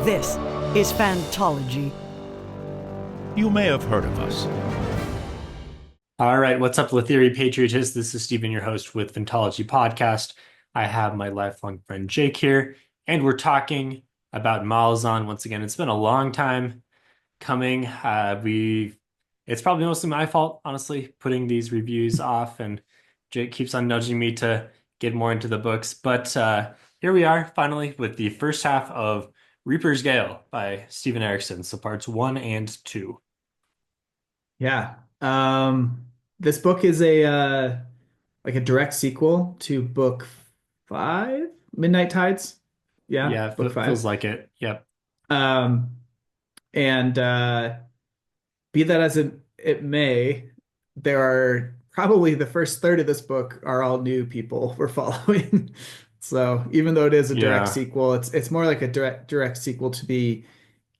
This is Fantology. You may have heard of us. All right, what's up, Theory Patriotists? This is Stephen, your host with Fantology Podcast. I have my lifelong friend Jake here, and we're talking about Malazan once again. It's been a long time coming. It's probably mostly my fault, honestly, putting these reviews off, and Jake keeps on nudging me to get more into the books. But here we are, finally, with the first half of Reaper's Gale by Stephen Erikson. So parts 1 and 2. Yeah. This book is a like a direct sequel to book five, Midnight Tides. Yeah, Yeah, book feels five. like it. Yep. Um, and be that as it may, there are probably the first third of this book are all new people we're following. So even though it is a direct Yeah. sequel, it's more like a direct sequel to the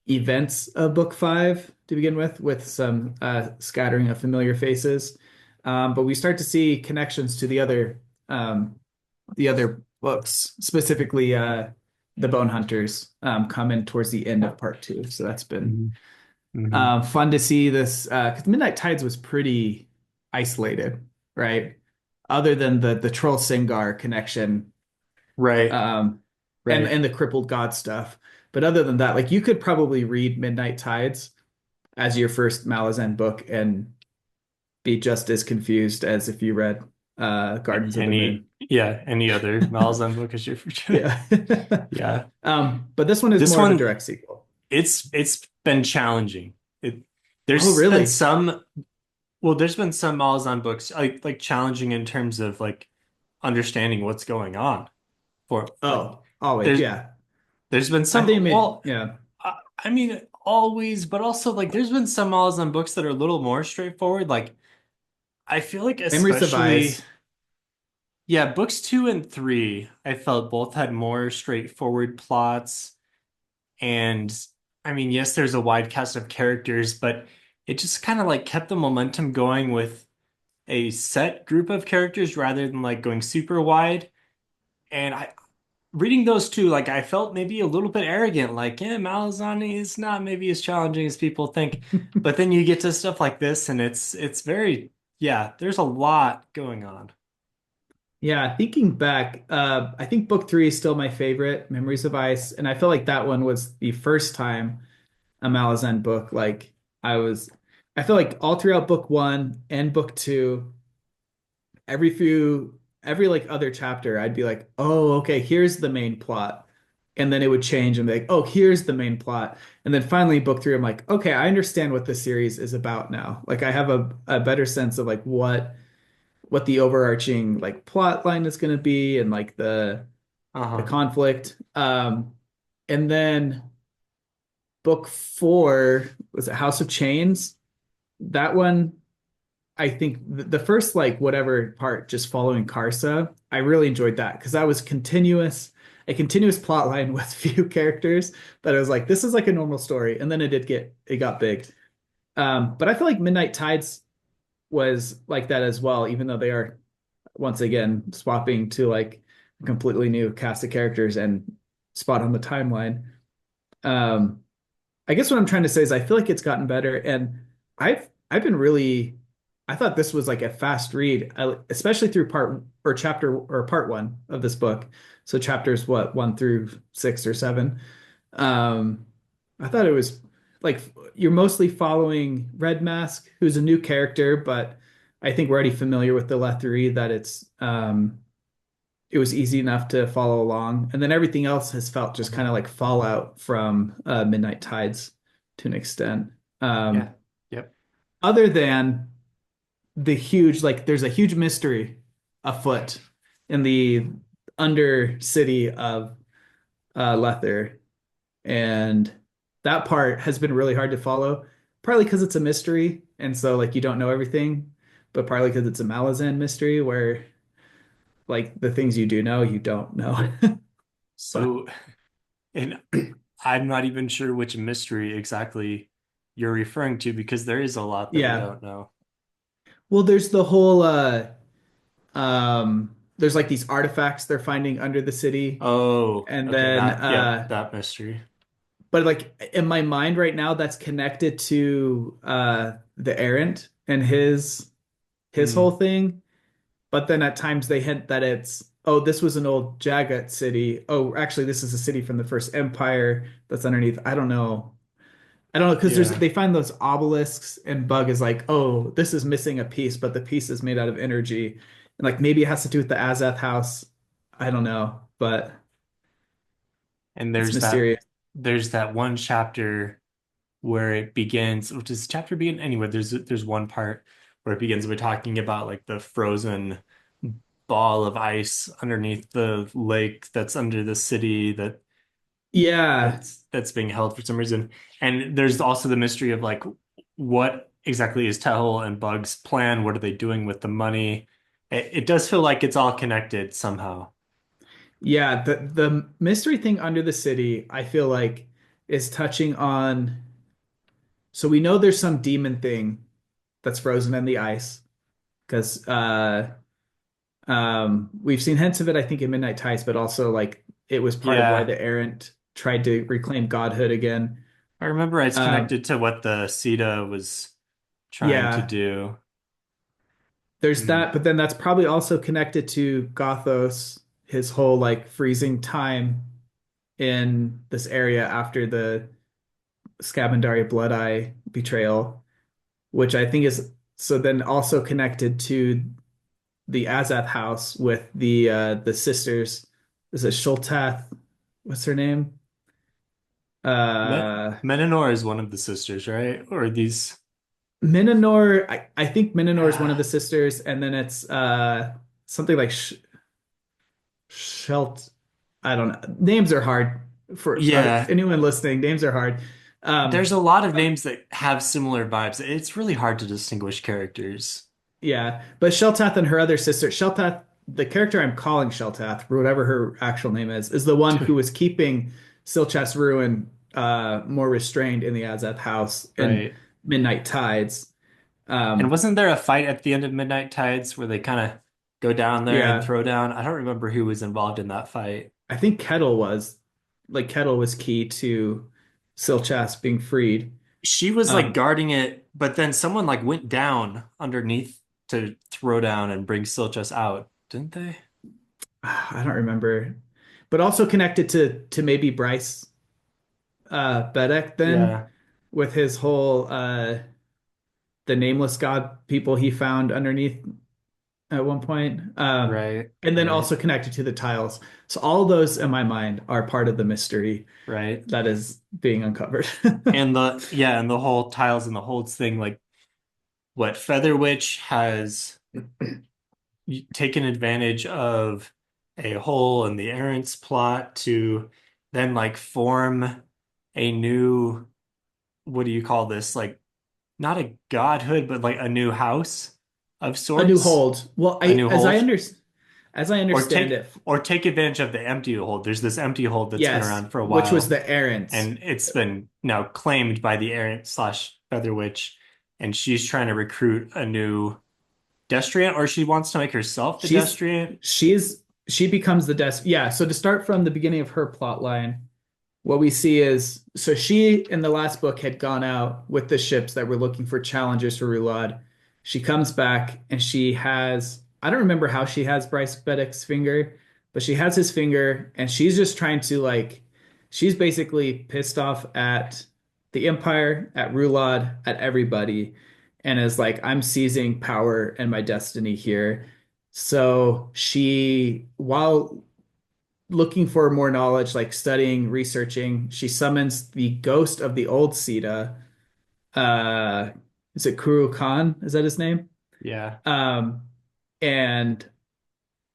events of book five to begin with some scattering of familiar faces. But we start to see connections to the other books, specifically the Bone Hunters, come in towards the end of part two. So that's been Mhm. Mhm. fun to see this because Midnight Tides was pretty isolated, right? Other than the Troll Singar connection, Right. um, Right. and the crippled god stuff. But other than that, like you could probably read Midnight Tides as your first Malazan book and be just as confused as if you read Gardens of the Moon. Any other Malazan book is your future? Yeah. Yeah. But this one is This more of a one, direct sequel. it's been challenging. Oh, There's been really? some Malazan books like challenging in terms of like understanding what's going on. For like Oh, always, there's yeah. there's been I think it some made, well, yeah. I mean always, but also like there's been some Malazan books that are a little more straightforward. Like I feel like Memories of especially. Ice. Yeah, books 2 and 3, I felt both had more straightforward plots. And I mean, yes, there's a wide cast of characters, but it just kind of like kept the momentum going with a set group of characters rather than like going super wide. And reading those two, like I felt maybe a little bit arrogant, like, yeah, Malazan is not maybe as challenging as people think. But then you get to stuff like this, and it's very, yeah, there's a lot going on. Yeah, thinking back, I think book three is still my favorite, Memories of Ice, and I feel like that one was the first time a Malazan book. Like I was, I feel like all throughout book one and book two, every like other chapter, I'd be like, oh, okay, here's the main plot. And then it would change and be like, oh, here's the main plot. And then finally, book three, I'm like, okay, I understand what this series is about now. Like I have a better sense of like what the overarching like plot line is going to be and like the Uh-huh. conflict. And then book four was it House of Chains? That one, I think the first like whatever part just following Karsa, I really enjoyed that because that was a continuous plot line with few characters that I was like, this is like a normal story. And then it got big. But I feel like Midnight Tides was like that as well, even though they are once again swapping to like a completely new cast of characters and spot on the timeline. Um, I guess what I'm trying to say is I feel like it's gotten better, and I've been really I thought this was like a fast read, especially through part one of this book. So chapters what 1 through 6 or 7. Um, I thought it was like you're mostly following Red Mask, who's a new character, but I think we're already familiar with the Lethery that it was easy enough to follow along. And then everything else has felt just kind of like fallout from Midnight Tides to an extent. Yeah. Um, Yep. Other than the huge, like, there's a huge mystery afoot in the under city of Lether. And that part has been really hard to follow, partly because it's a mystery. And so, like, you don't know everything, but partly because it's a Malazan mystery where, like, the things you do know, you don't know. But So, and I'm not even sure which mystery exactly you're referring to because there is a lot that we yeah. don't know. Well, there's the whole there's like these artifacts they're finding under the city. Oh, And okay, then that, yep, that mystery. but like in my mind right now, that's connected to the errant and his whole Mm, thing. But then at times they hint that it's, oh, this was an old Jagat city. Oh, actually, this is a city from the first empire that's underneath. I don't know. I don't know because yeah. they find those obelisks and Bug is like, oh, this is missing a piece, but the piece is made out of energy. And like maybe it has to do with the Azath house. I don't know, but And it's mysterious. there's that one chapter where it begins, which is chapter begin anyway, there's one part where it begins by talking about like the frozen ball of ice underneath the lake that's under the city Yeah. that's being held for some reason. And there's also the mystery of like what exactly is Tehol and Bug's plan? What are they doing with the money? It does feel like it's all connected somehow. Yeah, the mystery thing under the city, I feel like is touching on, so we know there's some demon thing that's frozen in the ice because we've seen hints of it, I think, in Midnight Tides, but also like it was part of why Yeah. the Errant tried to reclaim godhood again. I remember it's Um, connected to what the Sita was trying to yeah, do. there's Hmm. that, but then that's probably also connected to Gothos, his whole like freezing time in this area after the Scabandari Blood Eye betrayal, which I think is so then also connected to the Azath house with the sisters. Is it Shultath? What's her name? Uh Menonor is one of the sisters, right? Or these. Minanor, I think Minanor is one of the sisters, and then it's something like Shelt. I don't know. Names are hard for Yeah, anyone listening. Names are hard. there's Um, a lot of names that have similar vibes. It's really hard to distinguish characters. yeah, but Sheltath and her other sister, Sheltath, the character I'm calling Sheltath, whatever her actual name is the one who was keeping Silchas Ruin more restrained in the Azath house in Right. Midnight Tides. And Um, wasn't there a fight at the end of Midnight Tides where they kind of go down there and yeah, throw down? I don't remember who was involved in that fight. I think Kettle was key to Silchas being freed. She was like Um, guarding it, but then someone like went down underneath to throw down and bring Silchus out, didn't they? I don't remember, but also connected to maybe Bryce Bedeck then Yeah, with his whole the nameless god people he found underneath at one point. right, And then right, also connected to the tiles. So all those in my mind are part of the mystery right. that is being uncovered. And the whole tiles and the holds thing, like what Feather Witch has taken advantage of a hole in the Errant's plot to then like form a new, what do you call this? Like not a godhood, but like a new house of A new sorts, hold. Well, a new hold, as I understand it, or take advantage of the empty hold. There's this empty hold that's been yes, around for a which was while, the errands. and it's been now claimed by the Errant slash Feather Witch, and she's trying to recruit a new Destriant, or she wants to make herself the She's Destriant. she becomes the desk. Yeah, so to start from the beginning of her plot line, what we see is so she in the last book had gone out with the ships that were looking for challengers for Rulad. She comes back and she has I don't remember how she has Bryce Beddock's finger, but she has his finger and she's just trying to like she's basically pissed off at the Empire, at Rulad, at everybody, and is like, I'm seizing power and my destiny here. So she, while looking for more knowledge, like studying, researching, she summons the ghost of the old Sita. Uh, is it Kuru Khan? Is that his name? Yeah, Um, and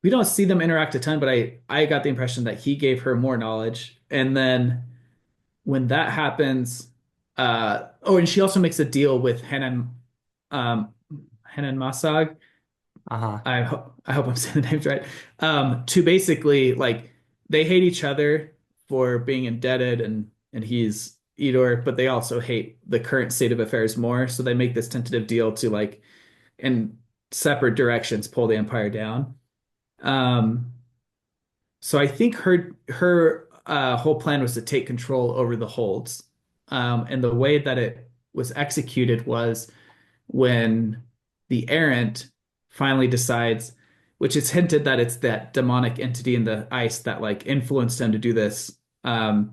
we don't see them interact a ton, but I got the impression that he gave her more knowledge. And then when that happens, oh, and she also makes a deal with um, Hanan Masag. uh-huh. I hope I'm saying the names right. To basically like they hate each other for being indebted and he's Edor, but they also hate the current state of affairs more. So they make this tentative deal to like in separate directions pull the empire down. Um, so I think her whole plan was to take control over the holds. And the way that it was executed was when the errant finally decides, which is hinted that it's that demonic entity in the ice that like influenced him to do this, to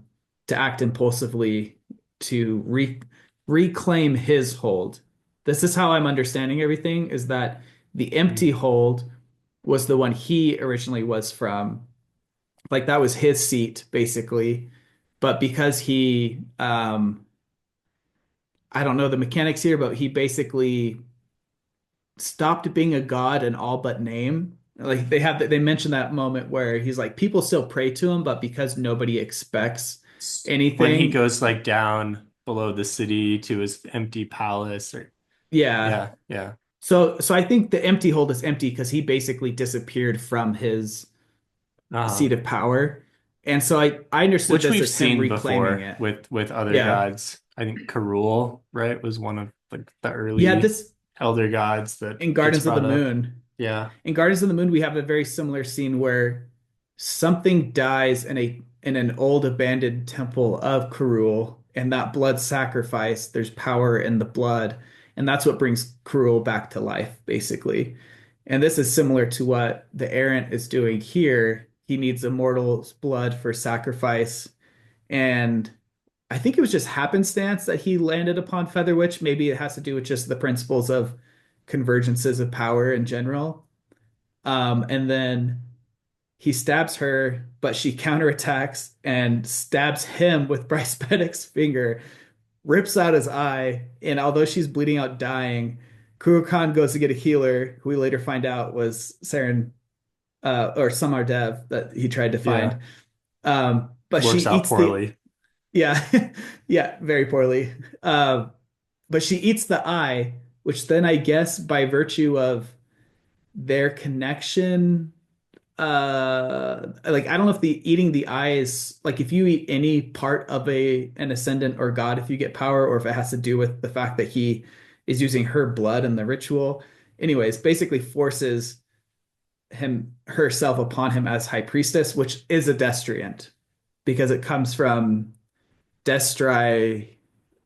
act impulsively to reclaim his hold. This is how I'm understanding everything, is that the empty hold was the one he originally was from. Like that was his seat, basically. But because he I don't know the mechanics here, but he basically stopped being a god in all but name. Like they mentioned that moment where he's like people still pray to him, but because nobody expects When he anything, goes like down below the city to his empty palace or yeah. yeah, yeah. So I think the empty hold is empty because he basically disappeared from his Uh-huh. seat of power. And so I understood Which this we've as him seen reclaiming before it. with other Yeah. gods. I think Karul, right, was one of like the Yeah, early this elder gods that in gets Gardens of the brought up. Moon. Yeah. In Guardians of the Moon, we have a very similar scene where something dies in an old abandoned temple of Karul, and that blood sacrifice, there's power in the blood, and that's what brings Karul back to life, basically. And this is similar to what the Errant is doing here. He needs immortal's blood for sacrifice, and I think it was just happenstance that he landed upon Feather Witch. Maybe it has to do with just the principles of convergences of power in general. And then he stabs her, but she counterattacks and stabs him with Bryce Bennick's finger, rips out his eye, and although she's bleeding out, dying, Kurokan goes to get a healer, who we later find out was Saren or Samar Dev that he tried to find. Yeah. But she Works out eats the poorly. yeah, yeah, very poorly. But she eats the eye, which then I guess by virtue of their connection, like I don't know if the eating the eye is like if you eat any part of an ascendant or god, if you get power, or if it has to do with the fact that he is using her blood in the ritual. Anyways, basically forces herself upon him as high priestess, which is a destriant because it comes from Destri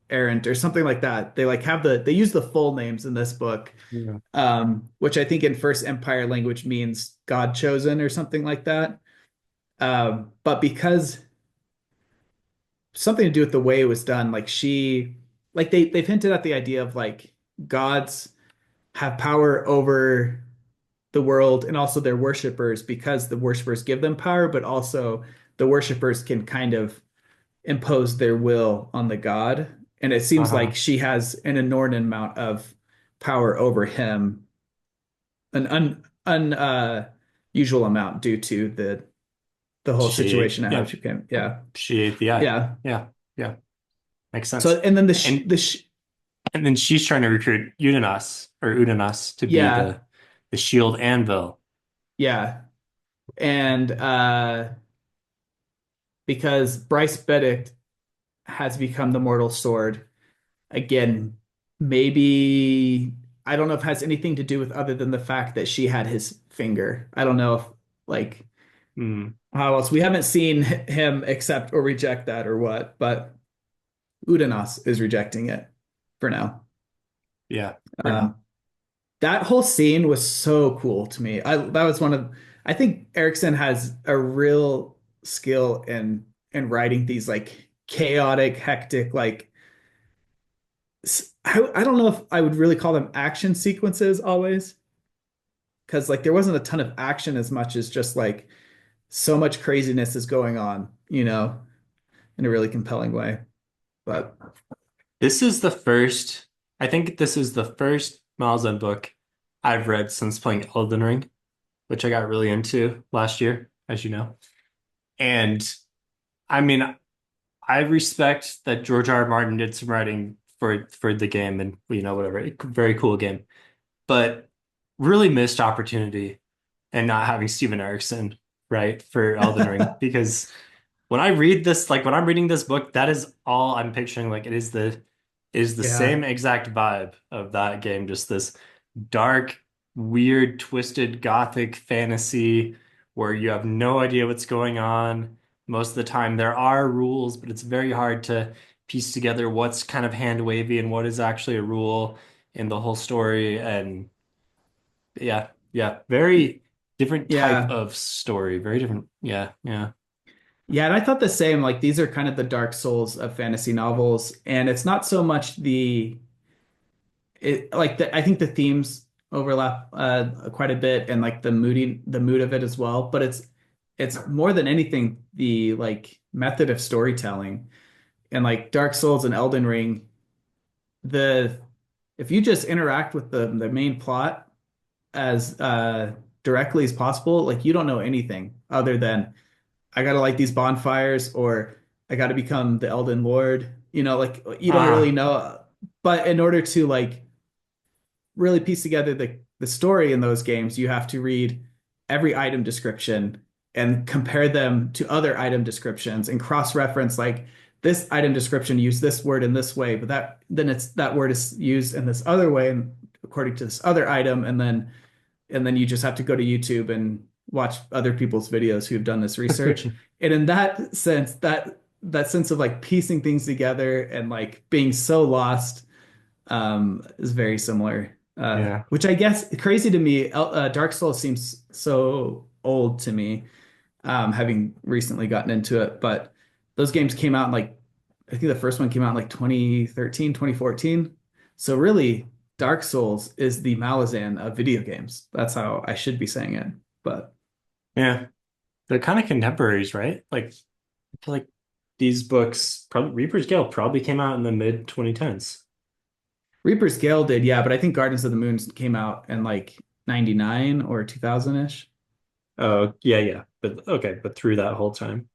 Errant or something like that. They like have they use the full names in this book, Yeah. which I think in First Empire language means God chosen or something like that. But because something to do with the way it was done, like they've hinted at the idea of like gods have power over the world and also their worshipers because the worshipers give them power, but also the worshipers can kind of impose their will on the god. And it seems like Uh-huh. she has an inordinate amount of power over him, an usual amount due to the whole She, situation and how yeah, she came. Yeah. she ate the eye. Yeah. Yeah, yeah, makes sense. So and then And and then she's trying to recruit Udanas to be yeah, the shield anvil. yeah. And because Bryce Benedict has become the mortal sword again, maybe I don't know if it has anything to do with other than the fact that she had his finger. I don't know if like Hmm. how else we haven't seen him accept or reject that or what, but Udanas is rejecting it for now. Yeah, for now. Um, that whole scene was so cool to me. That was one of I think Erikson has a real skill in writing these like chaotic, hectic, like I don't know if I would really call them action sequences always, because like there wasn't a ton of action as much as just like so much craziness is going on, in a really compelling way. But This is the first, I think this is the first Malazan book I've read since playing Elden Ring, which I got really into last year, as you know. And I mean, I respect that George R. R. Martin did some writing for the game and whatever. Very cool game. But really missed opportunity and not having Steven Erikson, right, for Elden Ring. Because when I read this, like when I'm reading this book, that is all I'm picturing. Like it is the yeah, same exact vibe of that game, just this dark, weird, twisted gothic fantasy where you have no idea what's going on. most of the time. There are rules, but it's very hard to piece together what's kind of hand wavy and what is actually a rule in the whole story. And yeah, yeah, very different type Yeah. of story. Very different. Yeah, yeah. Yeah, and I thought the same. Like these are kind of the Dark Souls of fantasy novels, and it's not so much I think the themes overlap quite a bit, and like the mood of it as well. But it's more than anything the like method of storytelling, and like Dark Souls and Elden Ring. The If you just interact with the main plot as directly as possible, like you don't know anything other than I gotta light these bonfires or I gotta become the Elden Lord. Like you don't really Ah, know. But in order to like really piece together the story in those games, you have to read every item description and compare them to other item descriptions and cross-reference like this item description used this word in this way, but that word is used in this other way and according to this other item, and then you just have to go to YouTube and watch other people's videos who've done this research. And in that sense, that sense of like piecing things together and like being so lost is very similar. yeah. Which I guess crazy to me. Dark Souls seems so old to me, having recently gotten into it. But those games came out in like I think the first one came out in like 2013, 2014. So really, Dark Souls is the Malazan of video games. That's how I should be saying it. But Yeah. They're kind of contemporaries, right? Like I feel like these books, probably Reaper's Gale probably came out in the mid 2010s. Reaper's Gale did, yeah. But I think Gardens of the Moon came out in like 99 or 2000-ish. Oh, yeah, yeah. But okay, but through that whole time.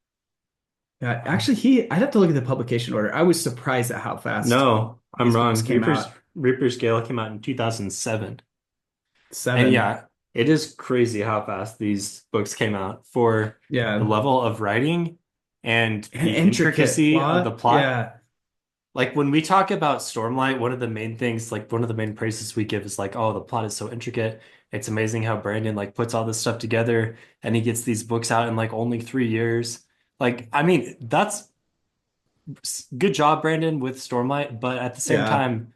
Yeah, actually, I'd have to look at the publication order. I was surprised at how fast No, I'm these books wrong. came out. Reaper's Gale came out in 2007. And 7. yeah, it is crazy how fast these books came out for the Yeah. level of writing and An the intricate intricacy of the plot. plot. Yeah. Like when we talk about Stormlight, one of the main things, like one of the main praises we give is like, oh, the plot is so intricate. It's amazing how Brandon like puts all this stuff together and he gets these books out in like only 3 years. Like, I mean, that's good job, Brandon, with Stormlight, but at the same Yeah. time,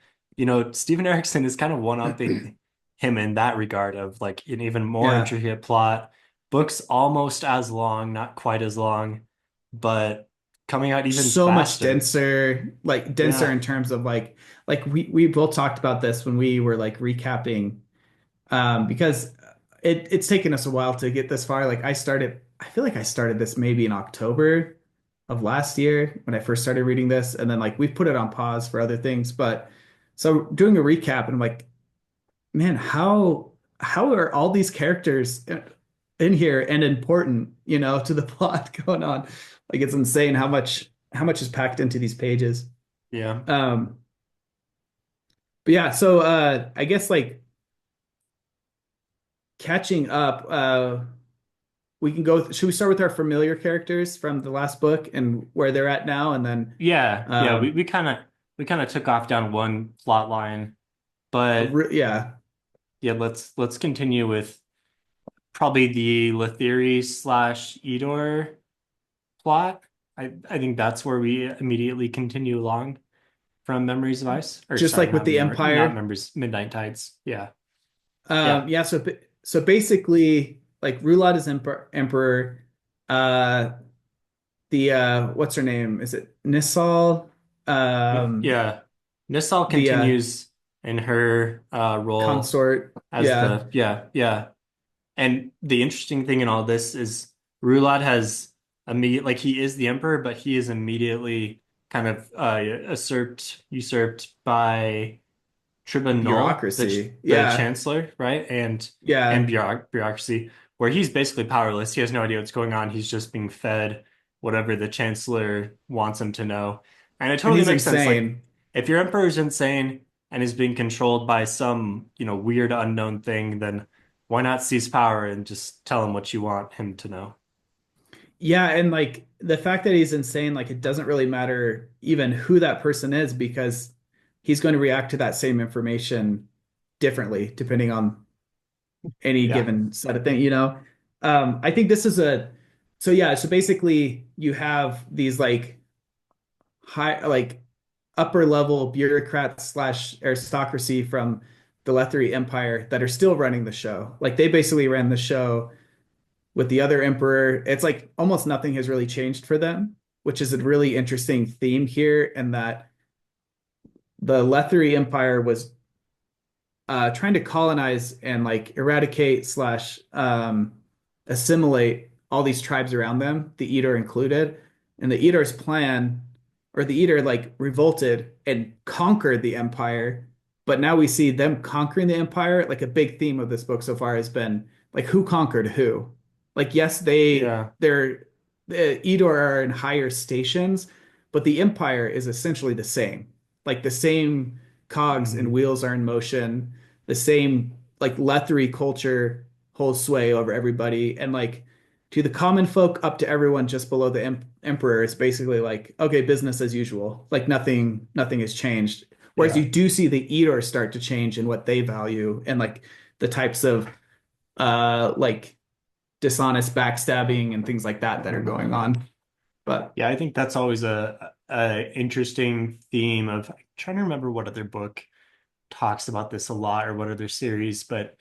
Steven Erikson is kind of one-upping him in that regard of like an even more Yeah. intricate plot. Books almost as long, not quite as long, but coming out even So much faster. denser, like denser Yeah. in terms of like we both talked about this when we were like recapping, because it's taken us a while to get this far. Like I feel like I started this maybe in October of last year when I first started reading this, and then like we've put it on pause for other things. But so doing a recap, and I'm like, man, how are all these characters in here and important, to the plot going on? Like it's insane how much is packed into these pages. Yeah. Um, but yeah, so I guess like catching up, we can go. Should we start with our familiar characters from the last book and where they're at now, and then Yeah. Yeah. We, um, we kind of we kind of took off down one plot line, but yeah, yeah, let's continue with probably the Lethiri slash Edor plot. I think that's where we immediately continue along from Memories of Ice. Or just sorry, like with not the not Empire. Memories, Midnight Tides. Yeah. Yeah. Yeah, so basically, like Rulad is emperor. Uh, the what's her name? Is it Nissal? Yeah. Nissal The continues in her role consort. as Yeah, the yeah, yeah. And the interesting thing in all this is Rulad has immediate he is the emperor, but he is immediately kind of usurped by Tribunal, bureaucracy. the Yeah, chancellor, right? And yeah, bureaucracy, where he's basically powerless. He has no idea what's going on. He's just being fed whatever the chancellor wants him to know. And it and totally he's makes sense. Like insane. if your emperor is insane and is being controlled by some, weird unknown thing, then why not seize power and just tell him what you want him to know? Yeah, and like the fact that he's insane, like it doesn't really matter even who that person is because he's going to react to that same information differently depending on any Yeah. given set of things. I think this is So yeah, so basically you have these like high like upper level bureaucrats slash aristocracy from the Lethari Empire that are still running the show. Like they basically ran the show with the other emperor. It's like almost nothing has really changed for them, which is a really interesting theme here, and that the Lethari Empire was trying to colonize and like eradicate slash assimilate all these tribes around them, the Eater included. And the Eater's plan, or the Eater like revolted and conquered the empire. But now we see them conquering the empire. Like a big theme of this book so far has been like who conquered who. Like yes, Yeah. the Eater are in higher stations, but the empire is essentially the same. Like the same cogs and Mhm. wheels are in motion. The same like Lethari culture holds sway over everybody, and like to the common folk up to everyone just below the emperor, it's basically like okay, business as usual. Like nothing has changed. Whereas Yeah. you do see the Eater start to change in what they value and like the types of like dishonest backstabbing and things like that that are going on. But Yeah, I think that's always a interesting theme of I'm trying to remember what other book talks about this a lot or what other series, but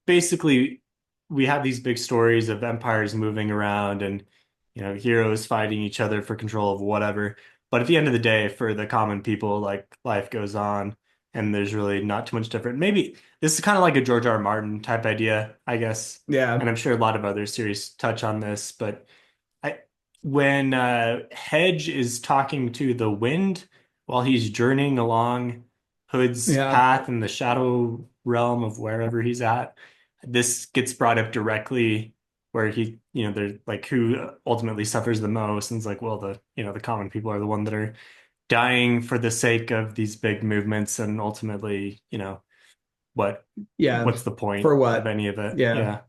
basically we have these big stories of empires moving around and heroes fighting each other for control of whatever. But at the end of the day, for the common people, like life goes on and there's really not too much different. Maybe this is kind of like a George R. R. Martin type idea, I guess. yeah, And I'm sure a lot of other series touch on this, but I when Hedge is talking to the wind while he's journeying along Hood's yeah, path in the shadow realm of wherever he's at, this gets brought up directly where they're like who ultimately suffers the most, and it's like, well, the common people are the one that are dying for the sake of these big movements, and ultimately, what yeah. what's the point For of what? any of it? Yeah. Yeah.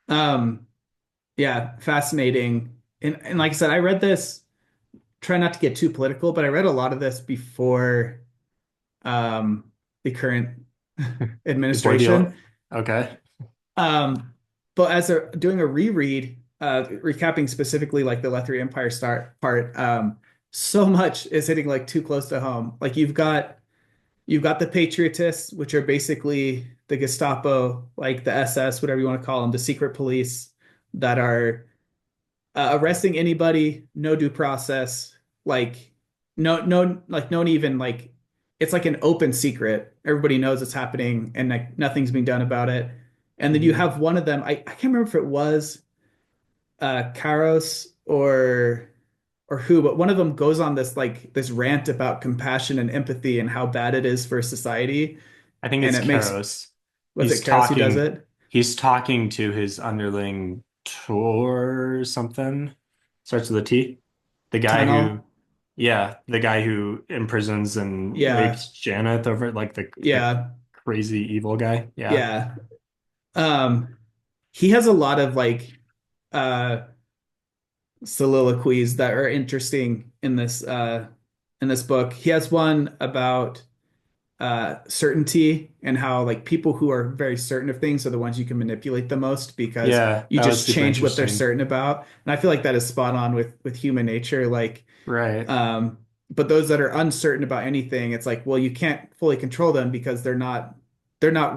Um, yeah, fascinating. And like I said, I read this, try not to get too political, but I read a lot of this before the current Before administration. okay. Um, but as a doing a reread, recapping specifically like the Lethri Empire start part, so much is hitting like too close to home. Like you've got the Patriotists, which are basically the Gestapo, like the SS, whatever you want to call them, the secret police that are arresting anybody, no due process, like no one even like it's like an open secret. Everybody knows it's happening and like nothing's being done about it. And then you Mhm. have one of them, I can't remember if it was Karos or who, but one of them goes on this like this rant about compassion and empathy and how bad it is for society. I think And it's it makes Karos. was He's it Karos who does talking it? he's talking to his underling Tor or something. Starts with a T. The guy who Tunnel. yeah, the guy who imprisons and Yeah. rapes Janeth over like the Yeah. crazy evil guy. Yeah. Yeah. Um, he has a lot of like uh soliloquies that are interesting in this book. He has one about certainty and how like people who are very certain of things are the ones you can manipulate the most because Yeah, you that was just super change what they're interesting. certain about. And I feel like that is spot on with human nature. Like Right. um but those that are uncertain about anything, it's like, well, you can't fully control them because they're not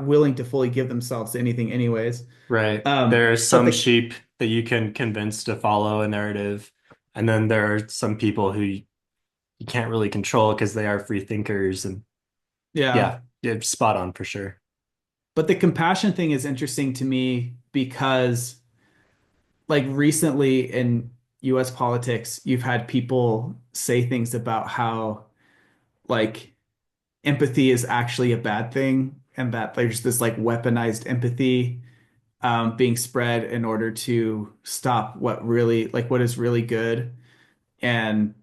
willing to fully give themselves to anything anyways. Right. Um, There are but some the sheep that you can convince to follow a narrative, and then there are some people who you can't really control because they are free thinkers and yeah, yeah, yeah, spot on for sure. but the compassion thing is interesting to me because like recently in US politics, you've had people say things about how like empathy is actually a bad thing and that there's this like weaponized empathy being spread in order to stop what is really good. And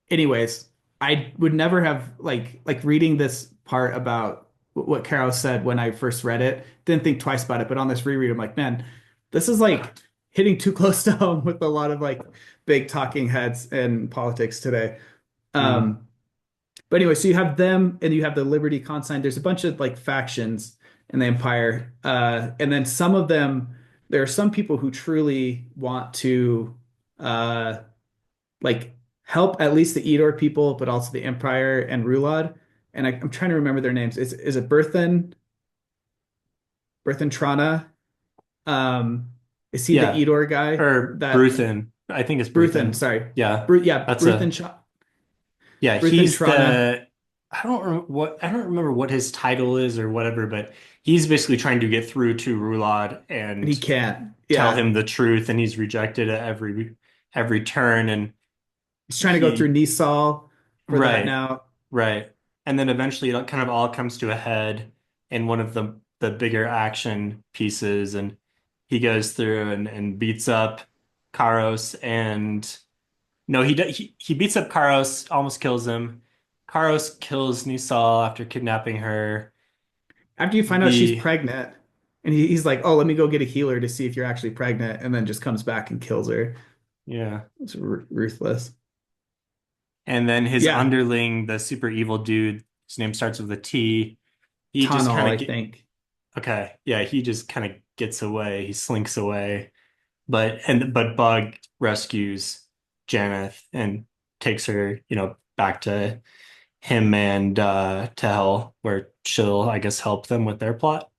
anyways, I would never have like reading this part about what Carol said when I first read it, didn't think twice about it, but on this reread, I'm like, man, this is like hitting too close to home with a lot of like big talking heads in politics today. Mm. Um, but anyway, so you have them and you have the Liberty Consign. There's a bunch of like factions in the Empire. And then some of them there are some people who truly want to uh like help at least the Edor people, but also the Empire and Rulad. And I'm trying to remember their names. Is it Berthan Trana? Um, is he the Yeah, Edor guy or that Bruthen. I think it's Bruthen, Bruthen. sorry. Yeah, Yeah, that's a yeah. Bruthen He's Trana, the I don't remember what his title is or whatever, but he's basically trying to get through to Rulad and he and can't. tell Yeah. him the truth, and he's rejected at every turn, and He's trying to go through he Nisal for that right. now. Right. And then eventually it kind of all comes to a head in one of the bigger action pieces, and he goes through and beats up Karos, and no, he beats up Karos, almost kills him. Karos kills Nisal after kidnapping her. After you find out she's The pregnant, and he's like, "Oh, let me go get a healer to see if you're actually pregnant," and then just comes back and kills her. yeah. It's ruthless. And then his Yeah, underling, the super evil dude, his name starts with a T. He just Tunnel, kind I of get think. okay, yeah, he just kind of gets away. He slinks away. But Bug rescues Janeth and takes her, back to him and to Hell, where she'll, I guess, help them with their plot.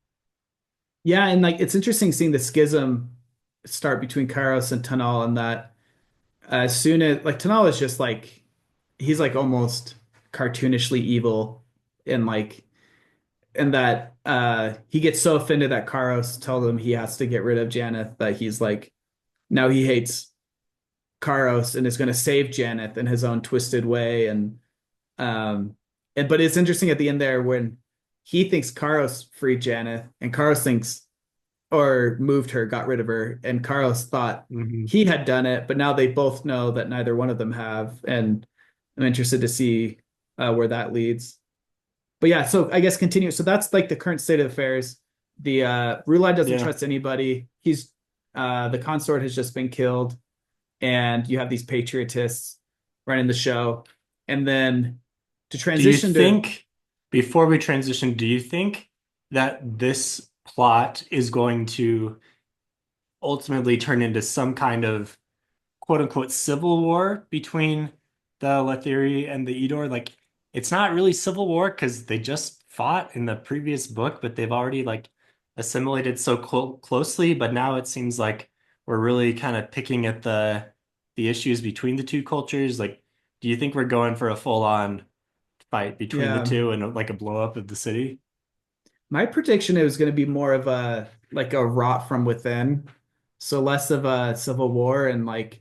Yeah, and like it's interesting seeing the schism start between Kairos and Tunnel, and that as soon as like Tunnel is just like he's like almost cartoonishly evil, and like and that he gets so offended that Kairos tells him he has to get rid of Janeth that he's like now he hates Kairos and is going to save Janeth in his own twisted way. Um and but it's interesting at the end there when he thinks Kairos freed Janeth and Kairos thinks or moved her, got rid of her, and Kairos thought Hmm. he had done it, but now they both know that neither one of them have, and I'm interested to see where that leads. But yeah, so I guess continue. So that's like the current state of affairs. The Rulai doesn't Yeah. trust anybody. He's the consort has just been killed, and you have these patriotists running the show. And then to Do you transition to think, before we transition, do you think that this plot is going to ultimately turn into some kind of quote unquote civil war between the Letheri and the Edor? Like, it's not really civil war because they just fought in the previous book, but they've already like assimilated so closely. But now it seems like we're really kind of picking at the issues between the two cultures. Like, do you think we're going for a full-on fight between the yeah, two and like a blow up of the city? my prediction it was going to be more of a like a rot from within, so less of a civil war and like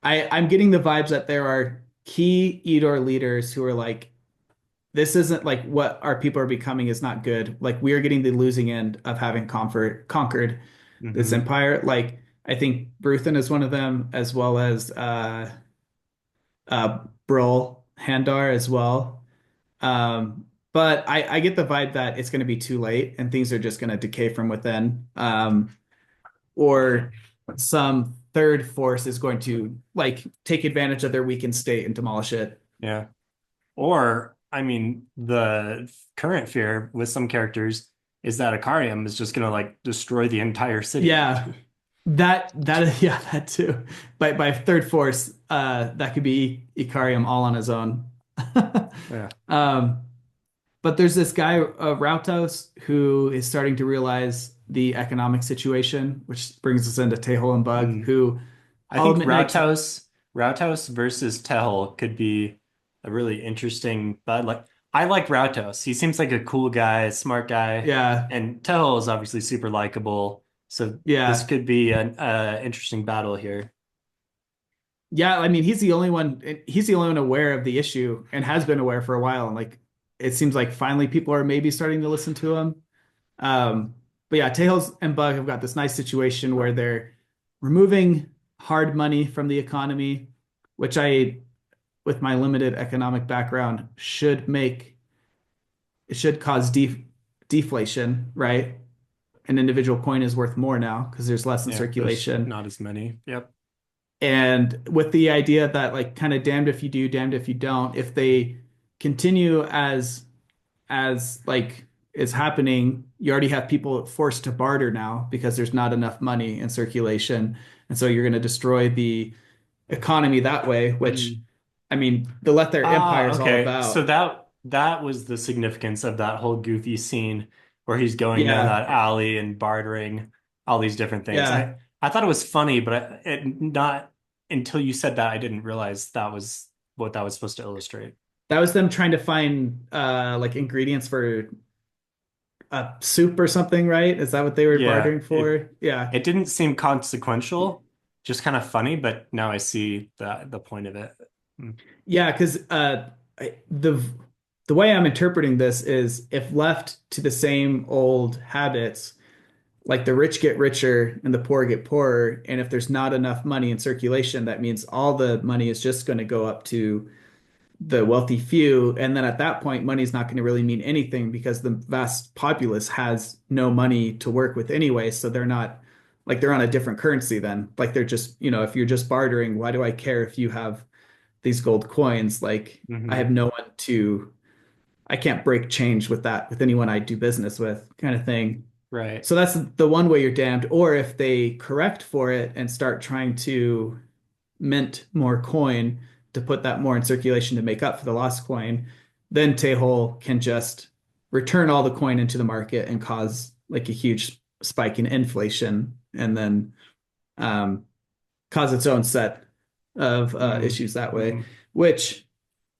I'm getting the vibes that there are key Edor leaders who are like, this isn't like what our people are becoming is not good. Like we are getting the losing end of having conquered this Hmm. empire. Like I think Bruthen is one of them, as well as Brol Handar as well. But I get the vibe that it's going to be too late and things are just going to decay from within. Or some third force is going to like take advantage of their weakened state and demolish it. Yeah. Or, I mean, the current fear with some characters is that Akarium is just gonna like destroy the entire city. Yeah, that yeah, that too. By third force, that could be Ikariam all on his own. Yeah. Um, but there's this guy, Rautos, who is starting to realize the economic situation, which brings us into Tehol and Bug, Mm. who I all of think Midnight's, Rautos versus Tehel could be a really interesting, but like I like Rautos. He seems like a cool guy, smart guy, yeah, and Tehel is obviously super likable. So this yeah, could be an interesting battle here. yeah. I mean, he's the only one aware of the issue and has been aware for a while. And like, it seems like finally people are maybe starting to listen to him. Um, but yeah, Tails and Bug have got this nice situation where they're removing hard money from the economy, which I, with my limited economic background, it should cause deflation, right? An individual coin is worth more now because there's less in Yeah, there's circulation. not as many. Yep. And with the idea that like kind of damned if you do, damned if you don't, if they continue as like is happening, you already have people forced to barter now because there's not enough money in circulation. And so you're going to destroy the economy that way, which, Mm. I mean, the Let Their Empire Ah, is all okay. So about. that was the significance of that whole goofy scene where he's going down Yeah, that alley and bartering all these different things. yeah. I thought it was funny, but it not until you said that I didn't realize that was what that was supposed to illustrate. That was them trying to find like ingredients for a soup or something, right? Is that what they were Yeah, bartering for? Yeah. it didn't seem consequential, just kind of funny, but now I see the point of it. Mm. Yeah, because the way I'm interpreting this is if left to the same old habits, like the rich get richer and the poor get poorer, and if there's not enough money in circulation, that means all the money is just going to go up to the wealthy few, and then at that point, money is not going to really mean anything because the vast populace has no money to work with anyway, so they're not like they're on a different currency then. Like they're just, if you're just bartering, why do I care if you have these gold coins? Like I have Hmm. no one to I can't break change with that with anyone I do business with kind of thing. Right. So that's the one way you're damned. Or if they correct for it and start trying to mint more coin to put that more in circulation to make up for the lost coin, then Tehol can just return all the coin into the market and cause like a huge spike in inflation and then um, cause its own set of Mm. issues that way, Mm. which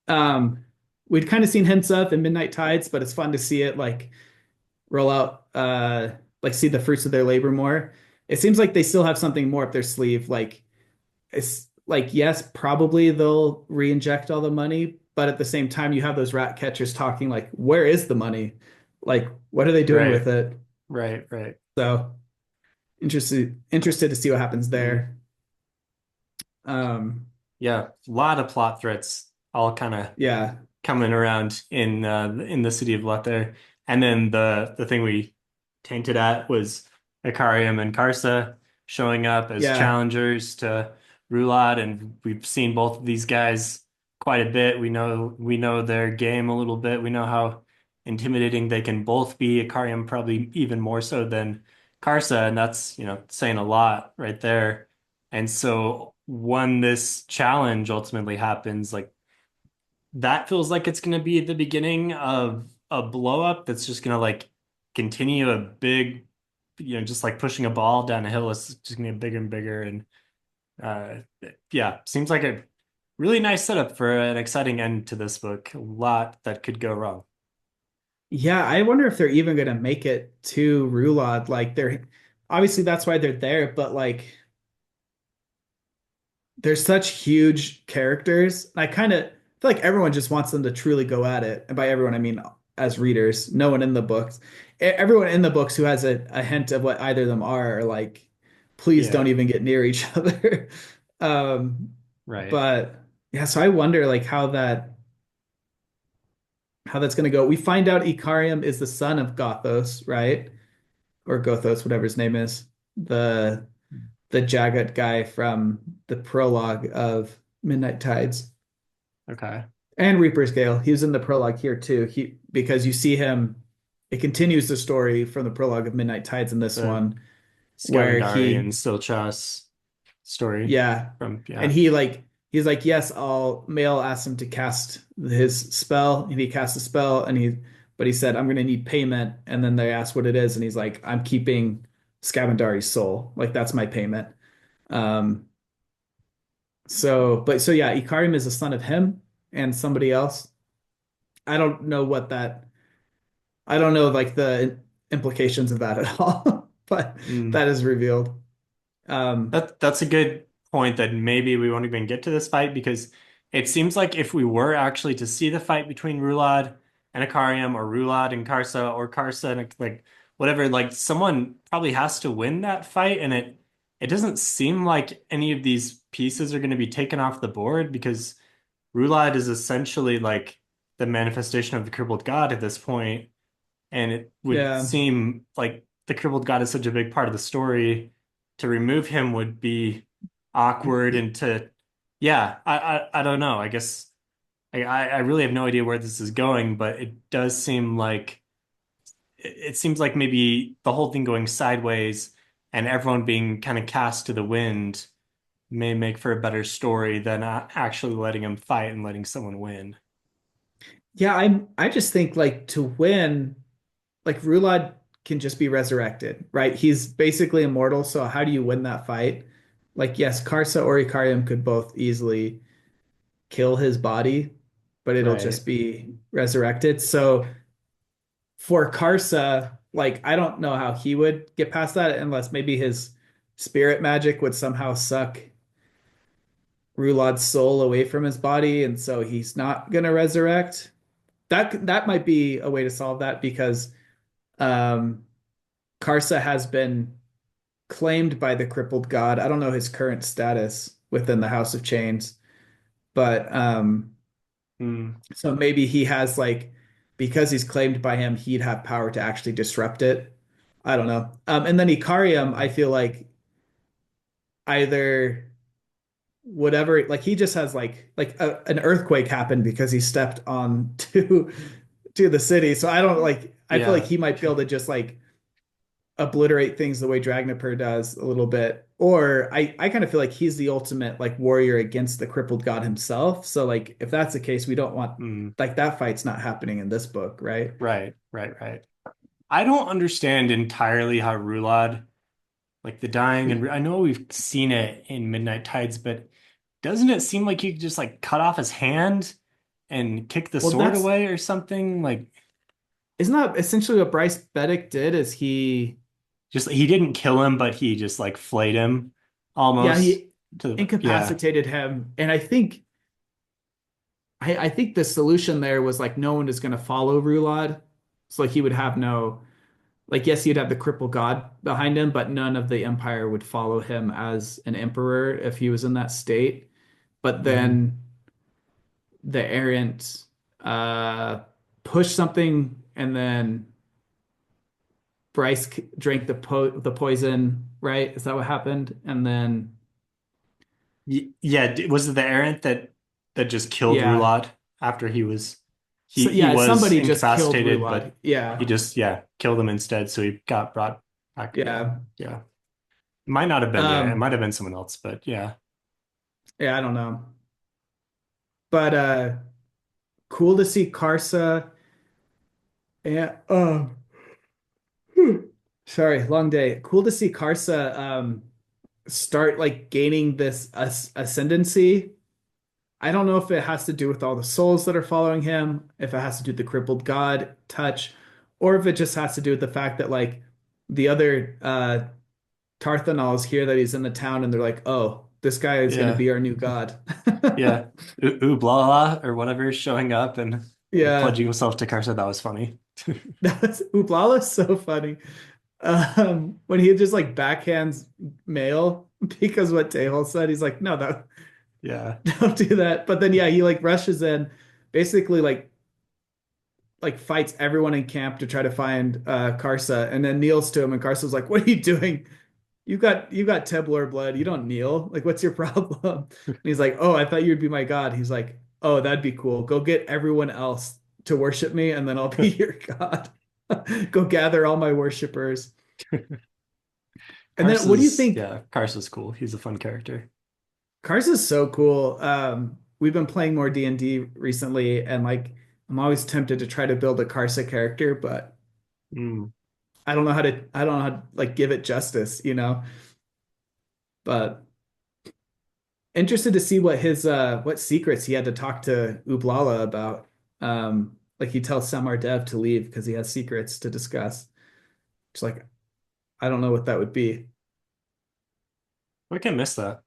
um, we'd kind of seen hints of in Midnight Tides, but it's fun to see it like roll out, like see the fruits of their labor more. It seems like they still have something more up their sleeve. Like it's like, yes, probably they'll re-inject all the money, but at the same time, you have those rat catchers talking like, where is the money? Like, what are they doing with Right. it? Right. Right. So interested to see what happens Mm. there. Um, Yeah, a lot of plot threads all kind of yeah, coming around in the city of Lether. And then the thing we tainted at was Ikariam and Karsa showing up as yeah. challengers to Rulad, and we've seen both of these guys quite a bit. We know their game a little bit. We know how intimidating they can both be. Ikariam probably even more so than Karsa, and that's, saying a lot right there. And so when this challenge ultimately happens, like that feels like it's going to be the beginning of a blow up that's just going to like continue a big, just like pushing a ball down a hill. It's just going to get bigger and bigger. And uh, yeah, seems like a really nice setup for an exciting end to this book. A lot that could go wrong. Yeah, I wonder if they're even gonna make it to Rulad. Like they're obviously that's why they're there, but like they're such huge characters. I kind of feel like everyone just wants them to truly go at it. And by everyone, I mean as readers, no one in the books. Everyone in the books who has a hint of what either of them are like, please don't Yeah, even get near each other. Um, right. but yeah, so I wonder like how that's gonna go. We find out Ikariam is the son of Gothos, right? Or Gothos, whatever his name is, the the Jagat guy from the prologue of Midnight Tides Okay. and Reaper's Gale. He was in the prologue here too. He because you see him, it continues the story from the prologue of Midnight Tides in this The one, where Skavendari and he, Silchas story yeah, from, and yeah. he's like, yes, I'll Mail asked him to cast his spell, and he cast a spell, but he said, I'm gonna need payment, and then they asked what it is, and he's like, I'm keeping Scavendari's soul, like that's my payment. Um, so yeah, Ikarim is a son of him and somebody else. I don't know I don't know like the implications of that at all, but Mm. that is revealed. Um, That's a good point that maybe we won't even get to this fight because it seems like if we were actually to see the fight between Rulad and Ikariam or Rulad and Karsa or Karsa and like whatever, like someone probably has to win that fight and it doesn't seem like any of these pieces are going to be taken off the board because Rulad is essentially like the manifestation of the crippled god at this point, and it would yeah. seem like the crippled god is such a big part of the story. To remove him would be awkward, and to, yeah, I don't know. I guess I really have no idea where this is going, but it does seem like it seems like maybe the whole thing going sideways and everyone being kind of cast to the wind may make for a better story than actually letting him fight and letting someone win. Yeah, I just think like to win, like Rulad can just be resurrected, right? He's basically immortal, so how do you win that fight? Like, yes, Karsa or Ikariam could both easily kill his body, but it'll Right. just be resurrected. So for Karsa, like I don't know how he would get past that unless maybe his spirit magic would somehow suck Rulad's soul away from his body, and so he's not gonna resurrect. That might be a way to solve that because um Karsa has been claimed by the crippled god. I don't know his current status within the House of Chains, but Hmm. so maybe he has like because he's claimed by him, he'd have power to actually disrupt it. I don't know. And then Ikariam, I feel like either whatever, like he just has an earthquake happened because he stepped on to the city. So I don't like. I feel like Yeah. he might be able to just like obliterate things the way Dragnipur does a little bit. Or I kind of feel like he's the ultimate like warrior against the crippled god himself. So like if that's the case, we don't want Hmm. like that fight's not happening in this book, right? Right, right, right. I don't understand entirely how Rulad, like the dying, and I know we've seen it in Midnight Tides, but doesn't it seem like you could just like cut off his hand and kick the Well, sword that's away or something? Like, isn't that essentially what Bryce Beddick did is he just he didn't kill him, but he just like flayed him yeah, almost he to yeah, incapacitated him. And I think the solution there was like no one is going to follow Rulad. So like he would have no like yes, he'd have the cripple god behind him, but none of the empire would follow him as an emperor if he was in that state. But mhm. then the errant uh pushed something and then Bryce drank the poison, right? Is that what happened? And then Yeah, was it the errant that just killed yeah. Rulad after So he yeah, was somebody just killed incapacitated, Rulad. but he Yeah. just yeah killed him instead, so he got brought back. Yeah, Yeah. yeah. Might not have been the errant, it Um might have been someone else, but yeah. yeah, I don't know. But cool to see Karsa and sorry, long day. Cool to see Karsa start like gaining this ascendancy. I don't know if it has to do with all the souls that are following him, if it has to do with the crippled god touch, or if it just has to do with the fact that like the other Tarthanals hear that he's in the town and they're like, "Oh, this guy is going to Yeah. be our new god." Yeah. Ooh, blah, blah, or whatever is showing up and like Yeah, pledging himself to Karsa. That was funny. that was Ublala's so funny. When he just like backhands Mail because what Tehol said, he's like, "No, that Yeah. don't do that." But then yeah, he like rushes in, basically like fights everyone in camp to try to find Karsa, and then kneels to him, and Karsa's like, "What are you doing? You got Templar blood. You don't kneel. Like, what's your problem?" And he's like, "Oh, I thought you'd be my god." He's like, "Oh, that'd be cool. Go get everyone else to worship me, and then I'll be your god. Go gather all my worshipers." And then, what do you think? Karsa's cool. He's a fun character. Karsa's so cool. We've been playing more D&D recently, and like, I'm always tempted to try to build a Karsa character, but Mm. I don't know how to like give it justice, you know. But interested to see what his what secrets he had to talk to Ublala about. Like he tells Samar Dev to leave because he has secrets to discuss. It's like I don't know what that would be. I can miss that.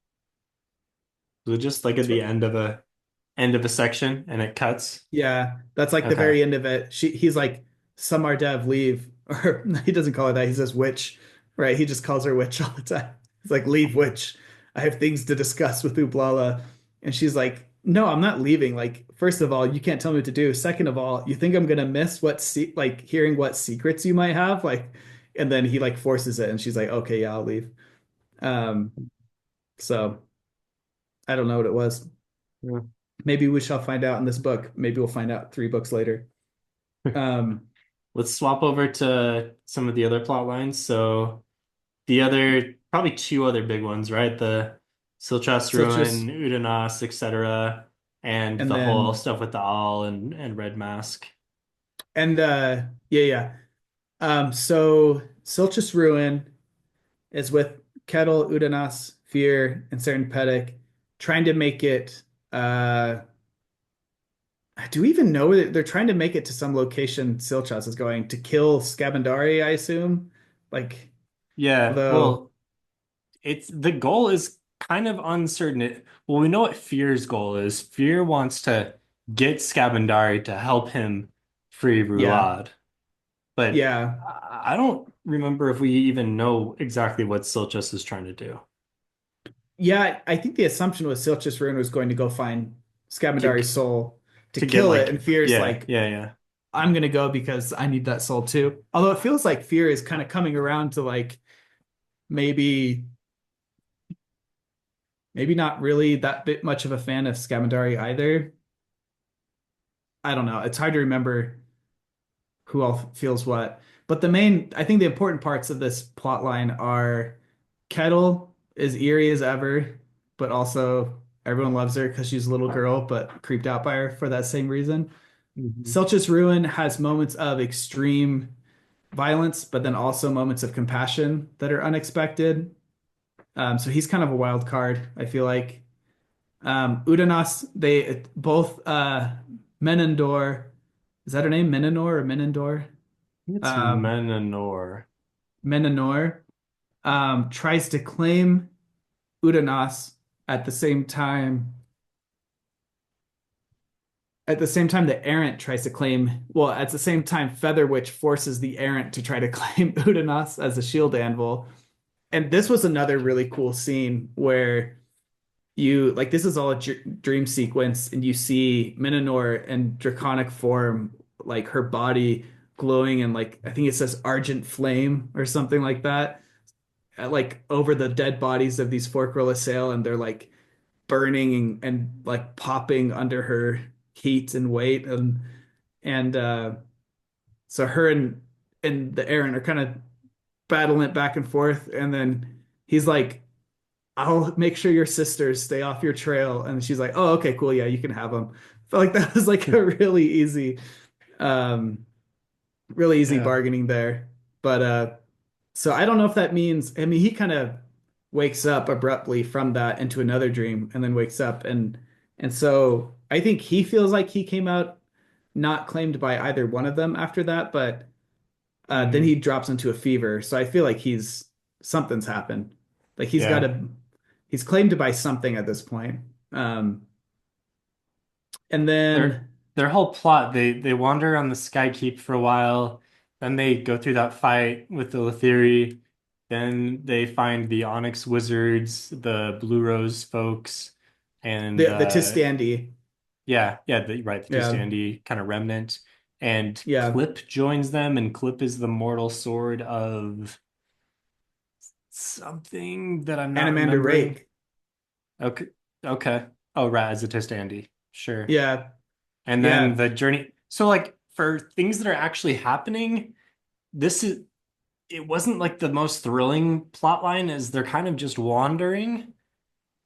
Was it just like at It's the end of a section and it cuts? yeah, that's like the Okay. very end of it. He's like Samar Dev leave, or he doesn't call her that. He says witch, right? He just calls her witch all the time. It's like leave witch. I have things to discuss with Ublala, and she's like, no, I'm not leaving. Like, first of all, you can't tell me what to do. Second of all, you think I'm gonna miss like hearing what secrets you might have, like, and then he like forces it, and she's like, okay, yeah, I'll leave. Um, so I don't know what it was. Yeah. Maybe we shall find out in this book. Maybe we'll find out 3 books later. Um, let's swap over to some of the other plot lines. So the other, probably two other big ones, right? The Silchas So it's Ruin, just Udanas, etc., and and the whole then stuff with the owl and Red Mask. and yeah, yeah. So Silchus Ruin is with Kettle, Udanas, Fear, and Serendipedic, trying to make it do we even know that they're trying to make it to some location Silchas is going to kill Scabandari, I assume? Like, Yeah, although well, it's the goal is kind of uncertain. Well, we know what Fear's goal is. Fear wants to get Scabandari to help him free yeah, Rulad, but yeah. I don't remember if we even know exactly what Silchus is trying to do. Yeah, I think the assumption was Silchus Rune was going to go find To Scabandari's soul to to get kill it, like and Fear's yeah, like, yeah, yeah. I'm gonna go because I need that soul too. Although it feels like Fear is kind of coming around to like maybe maybe not really that bit much of a fan of Scamandari either. I don't know. It's hard to remember who all feels what. But I think the important parts of this plot line are Kettle is eerie as ever, but also everyone loves her because she's a little girl, but creeped out by her for that same reason. Mhm. Selchus Ruin has moments of extreme violence, but then also moments of compassion that are unexpected. So he's kind of a wild card, I feel like. Udanas, they both Menandor, is that her name? Menanor or Menandor? It's Um, Menanor. Menanor tries to claim Udanas at the same time. At the same time, the Errant tries to claim. Well, at the same time, Featherwitch forces the Errant to try to claim Udanas as a shield anvil. And this was another really cool scene where you like this is all a dream sequence, and you see Minonor in draconic form, like her body glowing and like I think it says argent flame or something like that, like over the dead bodies of these Forkrilla sail, and they're like burning and like popping under her heat and weight, and so her and the Aaron are kind of battling it back and forth, and then he's like, I'll make sure your sisters stay off your trail. And she's like, oh, okay, cool. Yeah, you can have them. Felt like that was like a um, really easy Yeah. bargaining there. But so I don't know if that means, I mean, he kind of wakes up abruptly from that into another dream and then wakes up. And so I think he feels like he came out not claimed by either one of them after that, but then he Hmm. drops into a fever. So I feel like something's happened. Like Yeah. he's claimed by something at this point. Um, and Their then their whole plot, they wander on the Sky Keep for a while, then they go through that fight with the Lethiri, then they find the Onyx Wizards, the Blue Rose folks, and the Tistandi. right, the Yeah, Tistandi kind of remnant. And yeah, Clip joins them, and Clip is the mortal sword of something that I'm not Animander remembering. Rake. Okay. Okay. Oh, right, as a Tistandi. Sure. Yeah, And then yeah, the journey. So like for things that are actually happening, this is it wasn't like the most thrilling plot line as they're kind of just wandering.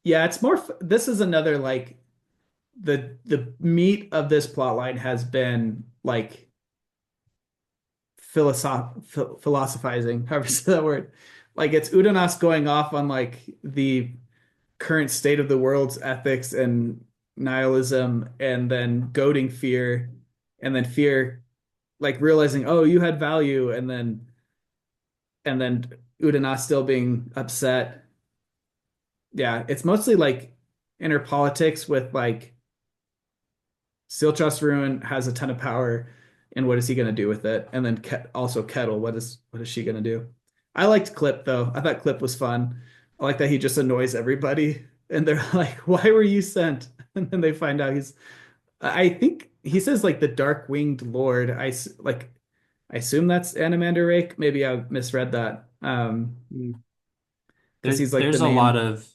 yeah. It's more. This is another like the meat of this plot line has been like philosophizing. However you say that word. Like it's Udanas going off on like the current state of the world's ethics and nihilism, and then goading fear, and then fear like realizing, oh, you had value, and then Udana still being upset. Yeah, it's mostly like inner politics with like Silchas Ruin has a ton of power, and what is he going to do with it? And then also Kettle, what is she going to do? I liked Clip though. I thought Clip was fun. I like that he just annoys everybody, and they're like, "Why were you sent?" And then they find out I think he says like the Dark Winged Lord. Like I assume that's Animander Rake. Maybe I misread that. Mm. Because he's like the There's a lot main. of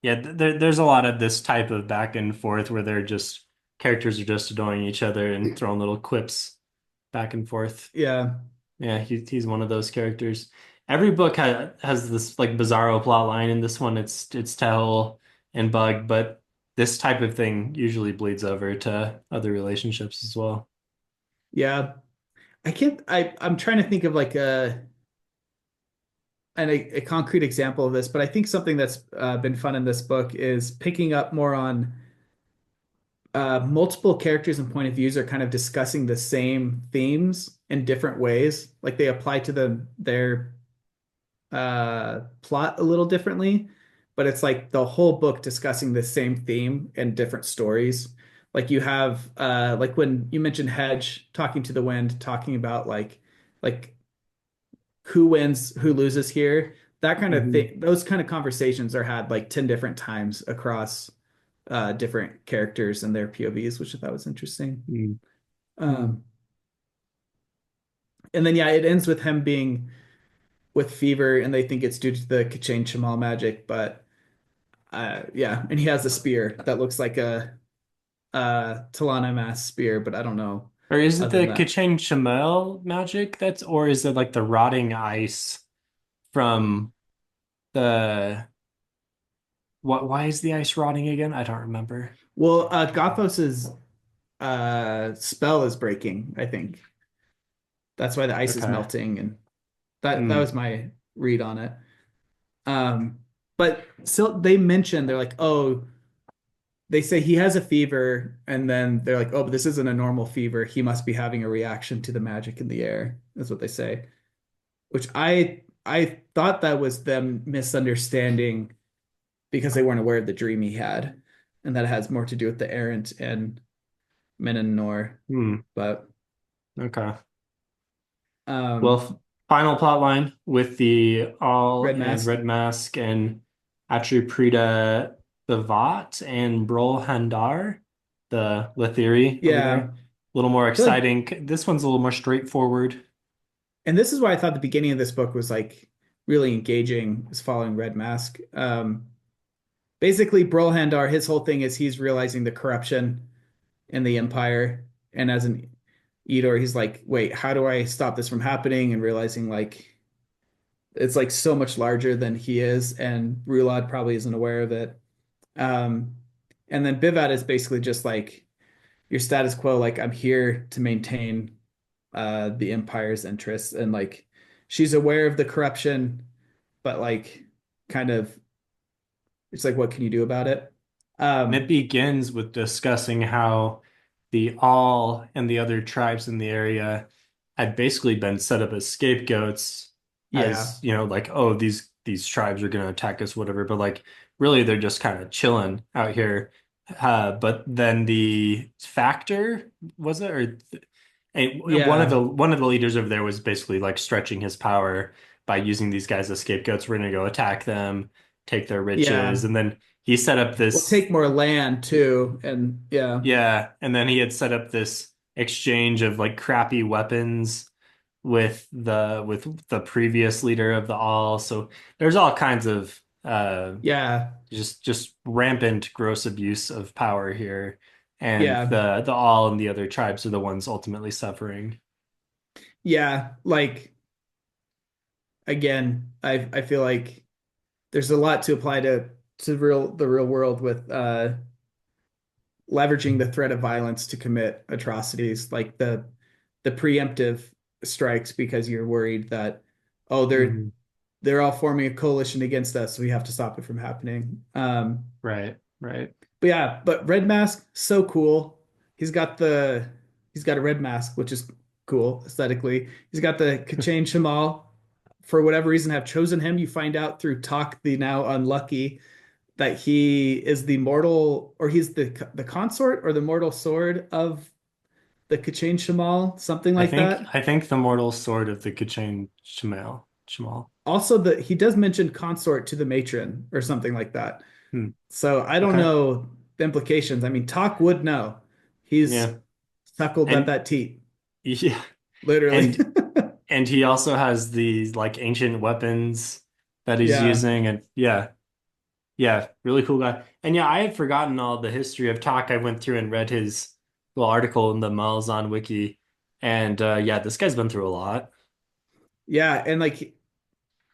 there's a lot of this type of back and forth where they're just characters are just annoying each other and throwing little quips. back and forth. Yeah. Yeah, he's one of those characters. Every book has this like bizarro plot line. In this one, it's Tell and Bug, but this type of thing usually bleeds over to other relationships as well. Yeah. I'm trying to think of like a concrete example of this, but I think something that's been fun in this book is picking up more on multiple characters and point of views are kind of discussing the same themes in different ways. Like they apply to their plot a little differently, but it's like the whole book discussing the same theme and different stories. Like you have like when you mentioned Hedge talking to the wind, talking about like who wins, who loses here. That kind of Hmm. thing, those kind of conversations are had like 10 different times across different characters and their POVs, which I thought was interesting. Mm. Um, and then yeah, it ends with him being with fever, and they think it's due to the Kachane Shamal magic, but yeah, and he has a spear that looks like a Talana mass spear, but I don't know Or is it other than the that. Kachang Chamel magic or is it like the rotting ice from the why is the ice rotting again? I don't remember. Well, Gothos's spell is breaking, I think. That's why the ice is Okay. melting, and that Hmm. was my read on it. Um, but still, they mention they're like, oh, they say he has a fever, and then they're like, oh, but this isn't a normal fever. He must be having a reaction to the magic in the air. That's what they say. Which I thought that was them misunderstanding because they weren't aware of the dream he had, and that has more to do with the errant and Menenor. Hmm. But Okay. Well, um, final plot line with the All Red and Mask, Red Mask and Atriprita Vivat and Brolhandar, the Lethiri over there. yeah, A little more I feel like, exciting. This one's a little more straightforward. and this is why I thought the beginning of this book was like really engaging, is following Red Mask. Basically, Brolhandar, his whole thing is he's realizing the corruption in the Empire, and as an Eeyore, he's like, wait, how do I stop this from happening? And realizing like it's like so much larger than he is, and Rulad probably isn't aware of it. Um, and then Bivat is basically just like your status quo, like I'm here to maintain the Empire's interests, and like she's aware of the corruption, but like kind of it's like what can you do about it? And it Um, begins with discussing how the All and the other tribes in the area had basically been set up as scapegoats, yeah, as, like, oh, these tribes are going to attack us, whatever. But like, really, they're just kind of chilling out here. But then the factor, was it, or yeah, one of the leaders over there was basically like stretching his power by using these guys as scapegoats. We're going to go attack them, take their riches, yeah. and then he set up We'll this. take more land too, and yeah, Yeah, and then he had set up this exchange of like crappy weapons with the previous leader of the All. So there's all kinds of yeah, just rampant gross abuse of power here. And yeah, the All and the other tribes are the ones ultimately suffering. yeah. Like again, I feel like there's a lot to apply to the real world with leveraging the threat of violence to commit atrocities, like the preemptive strikes because you're worried that oh Mhm. they're all forming a coalition against us, so we have to stop it from happening. Right, right. But yeah, but Red Mask, so cool. He's got the he's got a red mask, which is cool aesthetically. He's got the Kachane Shamal. For whatever reason, have chosen him. You find out through Talk the now unlucky that he is the mortal, or he's the consort or the mortal sword of the Kachane Shamal, something like that. I think the mortal sword of the Kachane Shamal. Also, the he does mention consort to the matron or something like that. Hmm. So I don't Okay. know the implications. I mean, Talk would know. He's Yeah. suckled at And that teat, yeah. literally. And And he also has these like ancient weapons that he's Yeah. using. And yeah, really cool guy. And yeah, I had forgotten all the history of Tak. I went through and read his little article in the Malazan wiki. And yeah, this guy's been through a lot. Yeah, and like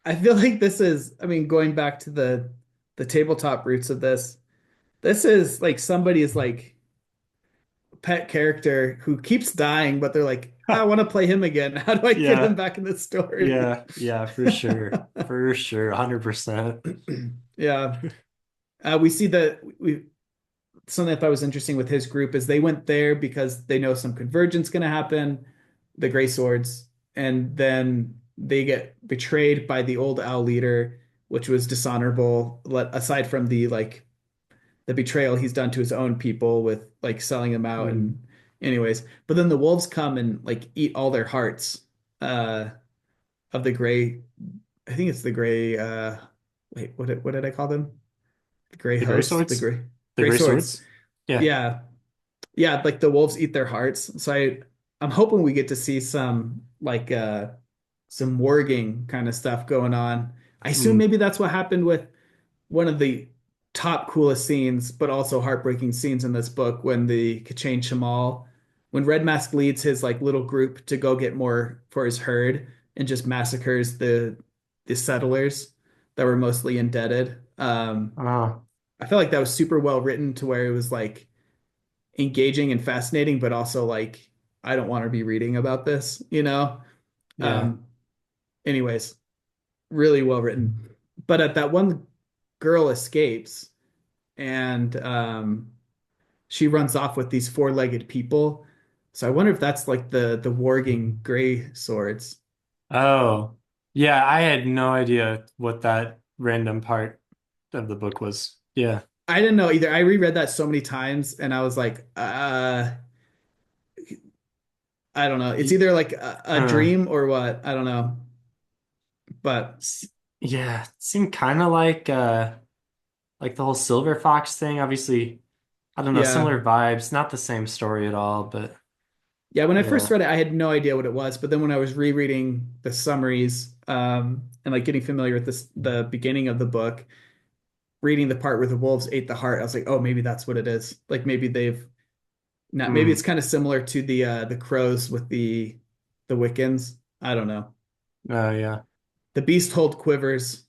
I feel like this is, I mean, going back to the tabletop roots of this is like somebody's like pet character who keeps dying, but they're like, I want to play him again. How do I get him Yeah, back in the story? yeah, yeah, for sure. For sure, 100%. Yeah. We see that we something I thought was interesting with his group is they went there because they know some convergence going to happen, the Gray Swords, and then they get betrayed by the old owl leader, which was dishonorable, aside from the like the betrayal he's done to his own people with like selling them out Mm. and anyways. But then the wolves come and like eat all their hearts of the gray. I think it's the gray wait, what did I call them? The gray The gray hosts, the swords? The gray gray swords. swords? Yeah. Yeah. Yeah, like the wolves eat their hearts. So I'm hoping we get to see some like some warging kind of stuff going on. I assume Mm. maybe that's what happened with one of the top coolest scenes, but also heartbreaking scenes in this book when the Kachain Shamal, when Red Mask leads his like little group to go get more for his herd and just massacres the settlers that were mostly indebted. Oh, I felt like that was super well written to where it was like engaging and fascinating, but also like I don't want to be reading about this, you know? yeah. Um, anyways, really well written. But at that one girl escapes and she runs off with these four-legged people. So I wonder if that's like the warging gray swords. Oh, yeah, I had no idea what that random part of the book was. Yeah. I didn't know either. I reread that so many times and I was like, I don't know. It's Y- either like a Huh. dream or what. I don't know. But S- Yeah, it seemed kind of like the whole Silver Fox thing. Obviously, I don't know, yeah. similar vibes, not the same story at all, but Yeah, when I first yeah. read it, I had no idea what it was. But then when I was rereading the summaries, and like getting familiar with the beginning of the book, reading the part where the wolves ate the heart, I was like, oh, maybe that's what it is. Like maybe they've not, maybe it's Mm. kind of similar to the crows with the Wiccans. I don't know. Oh, yeah. The beast hold quivers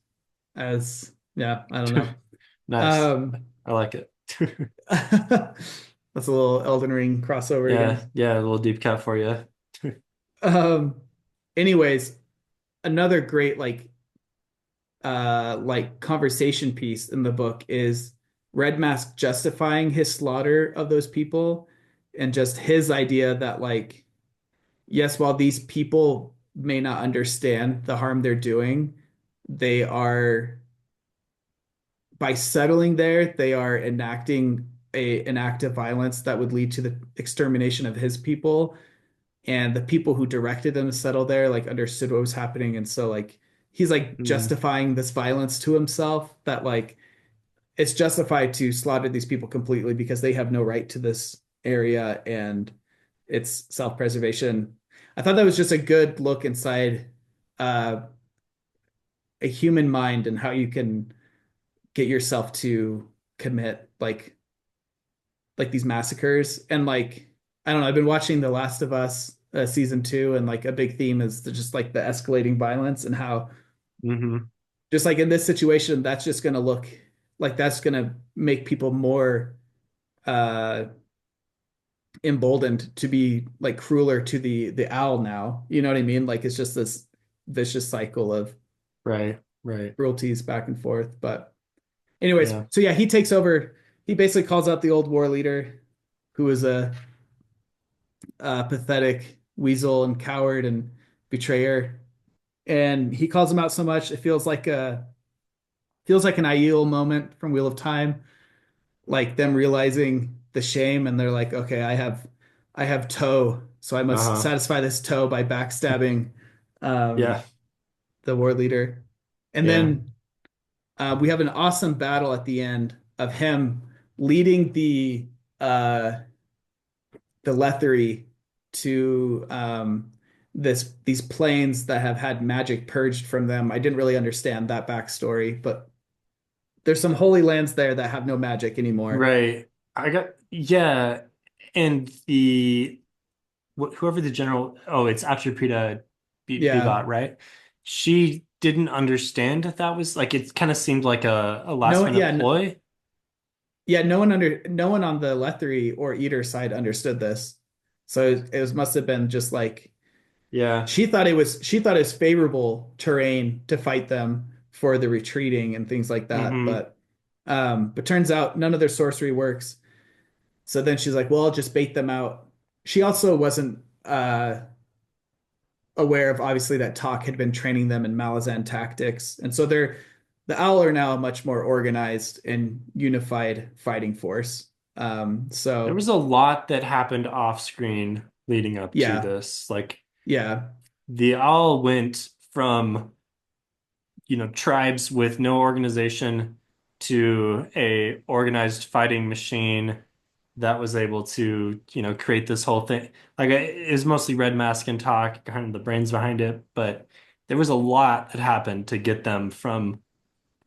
as yeah, I don't know. Nice. Um, I like it. that's a little Elden Ring crossover Yeah, again. yeah, a little deep cut for you. Um, anyways, another great like conversation piece in the book is Red Mask justifying his slaughter of those people and just his idea that like yes, while these people may not understand the harm they're doing, they are by settling there, they are enacting an act of violence that would lead to the extermination of his people. And the people who directed them to settle there like understood what was happening. And so like he's like Mm. justifying this violence to himself that like it's justified to slaughter these people completely because they have no right to this area and it's self-preservation. I thought that was just a good look inside uh, a human mind and how you can get yourself to commit like these massacres and like I don't know. I've been watching The Last of Us season two, and like a big theme is just like the escalating violence and how Hmm. just like in this situation, that's just going to look like that's going to make people more uh emboldened to be like crueler to the owl now. You know what I mean? Like it's just this vicious cycle of Right, right. cruelties back and forth. But anyways, Yeah. so yeah, he takes over. He basically calls out the old war leader, who is a pathetic weasel and coward and betrayer. And he calls him out so much, it feels like an Aiel moment from Wheel of Time, like them realizing the shame, and they're like, okay, I have toe, so I must Uh-huh. satisfy this toe by backstabbing Yeah, um, the war leader. And yeah. then we have an awesome battle at the end of him leading uh, the Lethery to these planes that have had magic purged from them. I didn't really understand that backstory, but there's some holy lands there that have no magic anymore. Right. I got, yeah. And whoever the general, oh, it's after Prita Yeah. Bebot, right? She didn't understand that was like it kind of seemed like a last No, minute yeah, ploy. yeah, no one on the Lethery or Eater side understood this. So must have been just like Yeah. she thought it was favorable terrain to fight them for the retreating and things like that. Hmm. But turns out none of their sorcery works. So then she's like, well, I'll just bait them out. She also wasn't aware of obviously that Talk had been training them in Malazan tactics. And so the Owl are now a much more organized and unified fighting force. There So was a lot that happened off screen leading up to yeah, this. Like yeah, the owl went from, tribes with no organization to a organized fighting machine that was able to, create this whole thing. Like it was mostly Red Mask and Talk, kind of the brains behind it, but there was a lot that happened to get them from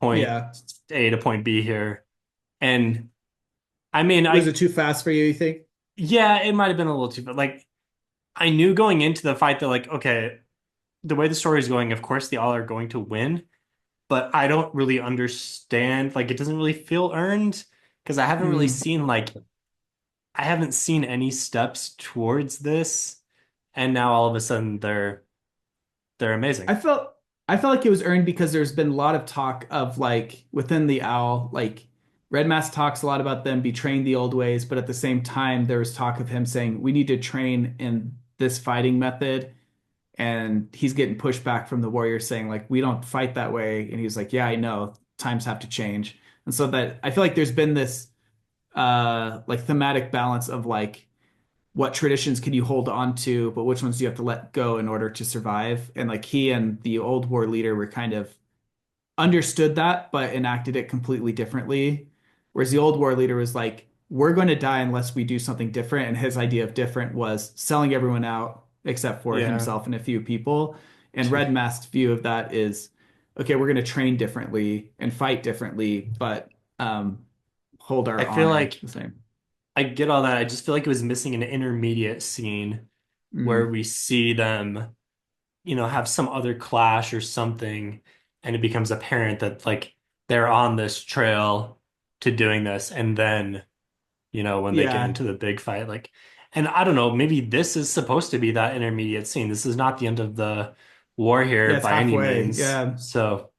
point yeah. A to point B here. And I mean, Was it too fast for you, you think? yeah, it might have been a little too, but like I knew going into the fight that like, okay, the way the story is going, of course the all are going to win, but I don't really understand. Like it doesn't really feel earned because Mm. I haven't seen any steps towards this, and now all of a sudden they're amazing. I felt I felt like it was earned because there's been a lot of talk of like within the Owl, like Red Mask talks a lot about them betraying the old ways, but at the same time there was talk of him saying we need to train in this fighting method, and he's getting pushback from the Warriors saying like we don't fight that way, and he's like, yeah, I know, times have to change. And so that I feel like there's been this like thematic balance of like what traditions can you hold on to, but which ones do you have to let go in order to survive? And like he and the old war leader were kind of understood that, but enacted it completely differently. Whereas the old war leader was like, we're going to die unless we do something different. And his idea of different was selling everyone out except for Yeah. himself and a few people. And Red Mask's view of that is, okay, we're going to train differently and fight differently, but hold I our feel honor like the same. I get all that. I just feel like it was missing an intermediate scene where Mm. we see them, have some other clash or something, and it becomes apparent that like they're on this trail to doing this, and then, when they get Yeah. into the big fight, like, and I don't know, maybe this is supposed to be that intermediate scene. This is not the end of the war here Yeah, it's by any halfway. means. Yeah. So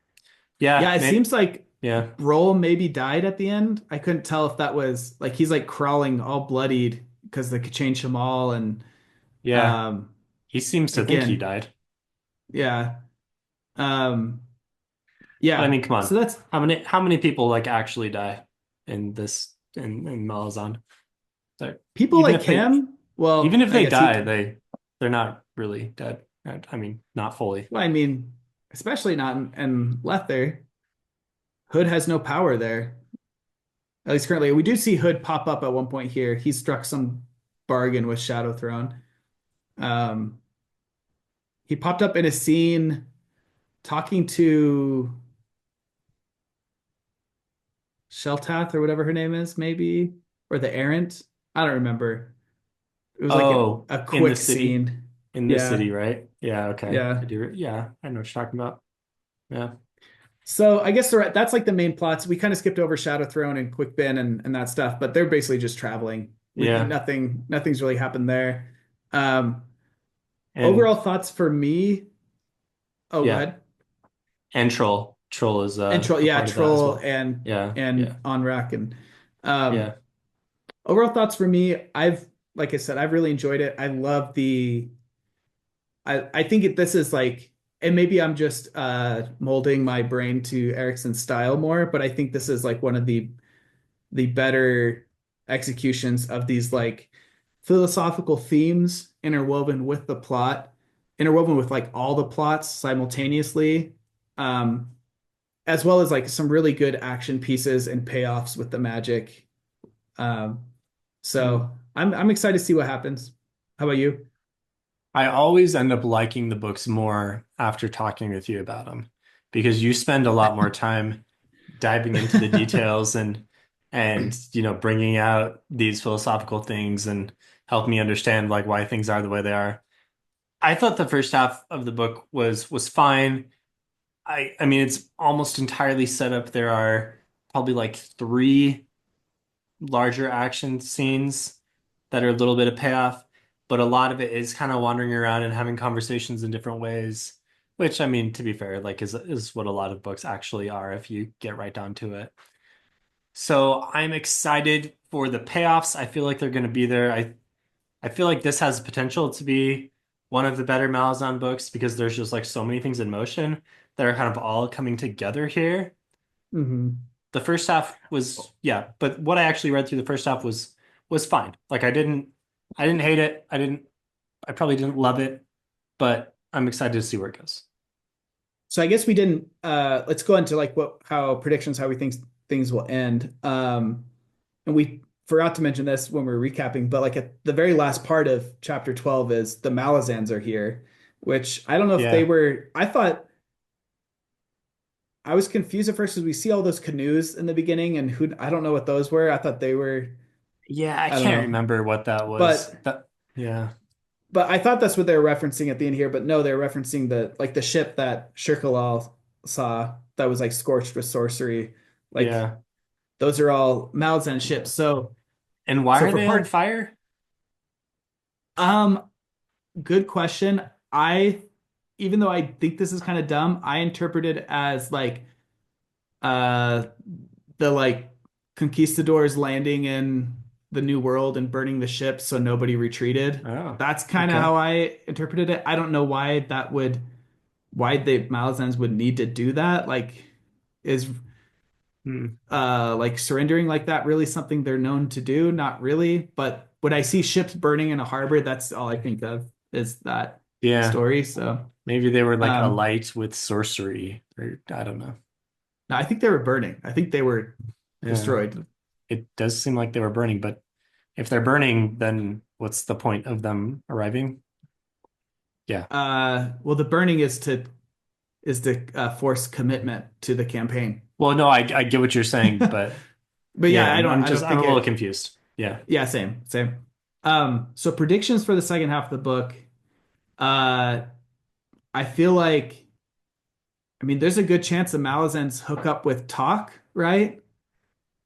yeah, Yeah, it maybe, seems like yeah, Roll maybe died at the end. I couldn't tell if that was like he's like crawling all bloodied because they could change him all. And yeah. um He seems to think he again, died. yeah. Um But I yeah. mean, come So on. that's How many people like actually die in this in Malazan? So people even like if they him. even Well, if I they guess he die, they're not really dead. I mean, not fully. well, I mean, especially not in Lether. Hood has no power there. At least currently. We do see Hood pop up at one point here. He struck some bargain with Shadow Throne. Um he popped up in a scene talking to Sheltath or whatever her name is, maybe, or the Errant. I don't remember. It was like Oh, a in the quick city, scene. in the city, Yeah, right? Yeah, okay. I yeah. do. Yeah, I know what you're talking about. Yeah, So I guess that's like the main plots. We kind of skipped over Shadow Throne and Quick Bin and that stuff, but they're basically just traveling. yeah, Nothing's really happened there. Um, and overall thoughts for me. Oh, go yeah, ahead. and Troll is And Troll, a yeah, part of that as Troll well. Yeah, and yeah, Onrak and um, yeah. overall thoughts for me. Like I said, I've really enjoyed it. I love the I think this is like, and maybe I'm just molding my brain to Erikson's style more, but I think this is like one of the better executions of these like philosophical themes interwoven with the plot, interwoven with like all the plots simultaneously, um, as well as like some really good action pieces and payoffs with the magic. Um, Mm. so I'm excited to see what happens. How about you? I always end up liking the books more after talking with you about them because you spend a lot more time diving into the details and bringing out these philosophical things and help me understand like why things are the way they are. I thought the first half of the book was fine. I mean it's almost entirely set up. There are probably like three larger action scenes that are a little bit of payoff, but a lot of it is kind of wandering around and having conversations in different ways, which I mean, to be fair, like is what a lot of books actually are if you get right down to it. So I'm excited for the payoffs. I feel like they're going to be there. I feel like this has potential to be one of the better Malazan books because there's just like so many things in motion that are kind of all coming together here. Hmm. The first half was yeah, but what I actually read through the first half was fine. Like I didn't hate it. I probably didn't love it, but I'm excited to see where it goes. So I guess we didn't let's go into like what how predictions how we think things will end. And we forgot to mention this when we were recapping, but like at the very last part of chapter 12 is the Malazans are here, which I don't know if they Yeah. were I thought I was confused at first because we see all those canoes in the beginning and who I don't know what those were. I thought they were Yeah, I I don't can't know. remember what that was. But That yeah. I thought that's what they were referencing at the end here, but no, they're referencing the like the ship that Shirkalal saw that was like scorched with sorcery. Like Yeah. those are all Malazan ships. And why So are for they on part fire? um good question. I even though I think this is kind of dumb, I interpret it as like uh the like conquistadors landing in the New World and burning the ship so nobody retreated. Oh, That's kind of okay. how I interpreted it. I don't know why the Malazans would need to do that. Like is Hmm. like surrendering like that really something they're known to do? Not really. But when I see ships burning in a harbor, that's all I think of is that Yeah. story. So Maybe they were like a um light with sorcery, or I don't know. no, I think they were burning. I think they were Yeah. destroyed. It does seem like they were burning, but if they're burning, then what's the point of them arriving? Yeah. Well, the burning is to force commitment to the campaign. Well, no, I get what you're saying, but But yeah, yeah, I'm I just don't I'm think a little it. confused. Yeah. Yeah, same. So predictions for the second half of the book. Uh, I feel like, I mean, there's a good chance the Malazans hook up with Talk, right?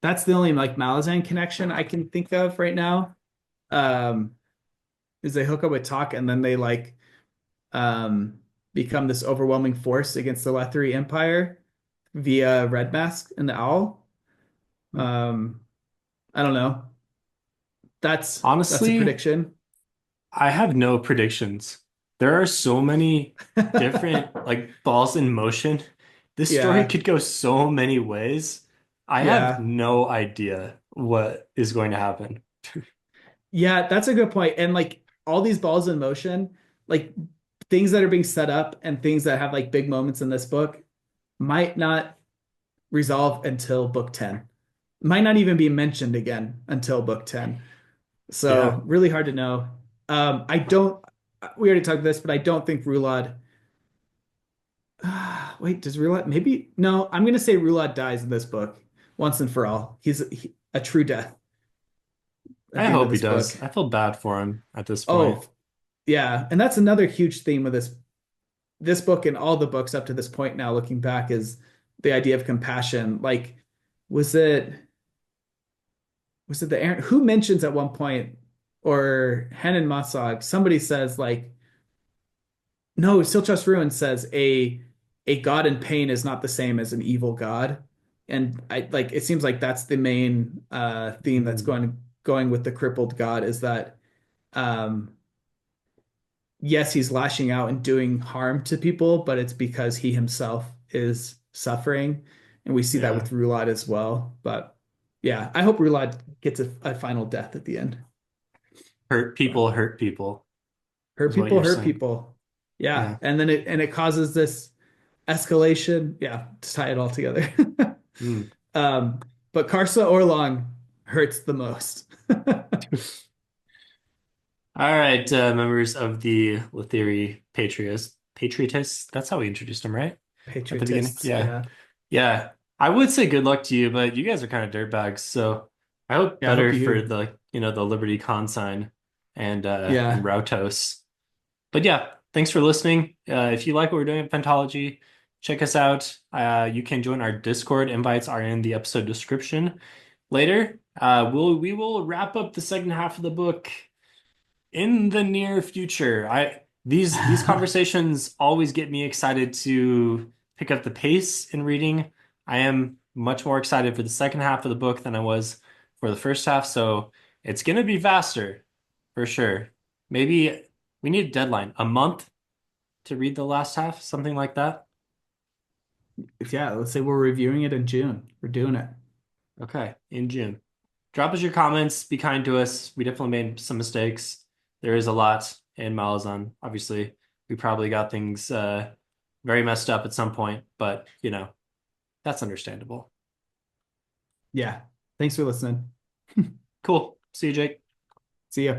That's the only like Malazan connection I can think of right now. Um, is they hook up with Talk and then they like um become this overwhelming force against the Letheri Empire via Red Mask and the Owl. Um, I don't know. That's a Honestly, prediction. I have no predictions. There are so many different like balls in motion. This story Yeah, could go so many ways. I have yeah. no idea what is going to happen. Yeah, that's a good point. And like all these balls in motion, like things that are being set up and things that have like big moments in this book might not resolve until book 10. Might not even be mentioned again until book 10. Yeah. So really hard to know. I don't we already talked about this, but I don't think Rulad wait, does Rulad maybe no, I'm gonna say Rulad dies in this book once and for all. A true death at I the end of hope he this book. does. I feel bad for him at this point. Oh, yeah, and that's another huge theme of this book and all the books up to this point now looking back is the idea of compassion. Like was it the Aaron who mentions at one point or Henan Masag somebody says like no, Still Trust Ruin says a god in pain is not the same as an evil god. And I like it seems like that's the main theme that's Hmm. going with the crippled god is that um yes, he's lashing out and doing harm to people, but it's because he himself is suffering. And we see that Yeah. with Rulad as well. But yeah, I hope Rulad gets a final death at the end. But Hurt people is what you're hurt saying. people. Yeah. Yeah. And then it causes this escalation. Yeah, to tie it all together. Hmm. um, but Karsa Orlong hurts the most. All right, members of the Letheri Patriots. Patriotists. That's how we introduced them, right? At the beginning. Patriotists, Yeah. yeah. Yeah. I would say good luck to you, but you guys are kind of dirtbags, so I hope Yeah, I hope better for you. the, the Liberty Consign and Yeah. Rautos. But yeah, thanks for listening. If you like what we're doing at Pentology, check us out. You can join our Discord. Invites are in the episode description. Later, we will wrap up the second half of the book in the near future. I these conversations always get me excited to pick up the pace in reading. I am much more excited for the second half of the book than I was for the first half, so it's gonna be faster for sure. Maybe we need a deadline, a month to read the last half, something like that. Yeah, let's say we're reviewing it in June. We're doing it. Okay, in June. Drop us your comments, be kind to us. We definitely made some mistakes. There is a lot in Malazan. Obviously, we probably got things very messed up at some point, but that's understandable. Yeah. Thanks for listening. Cool. See you, Jake. See ya.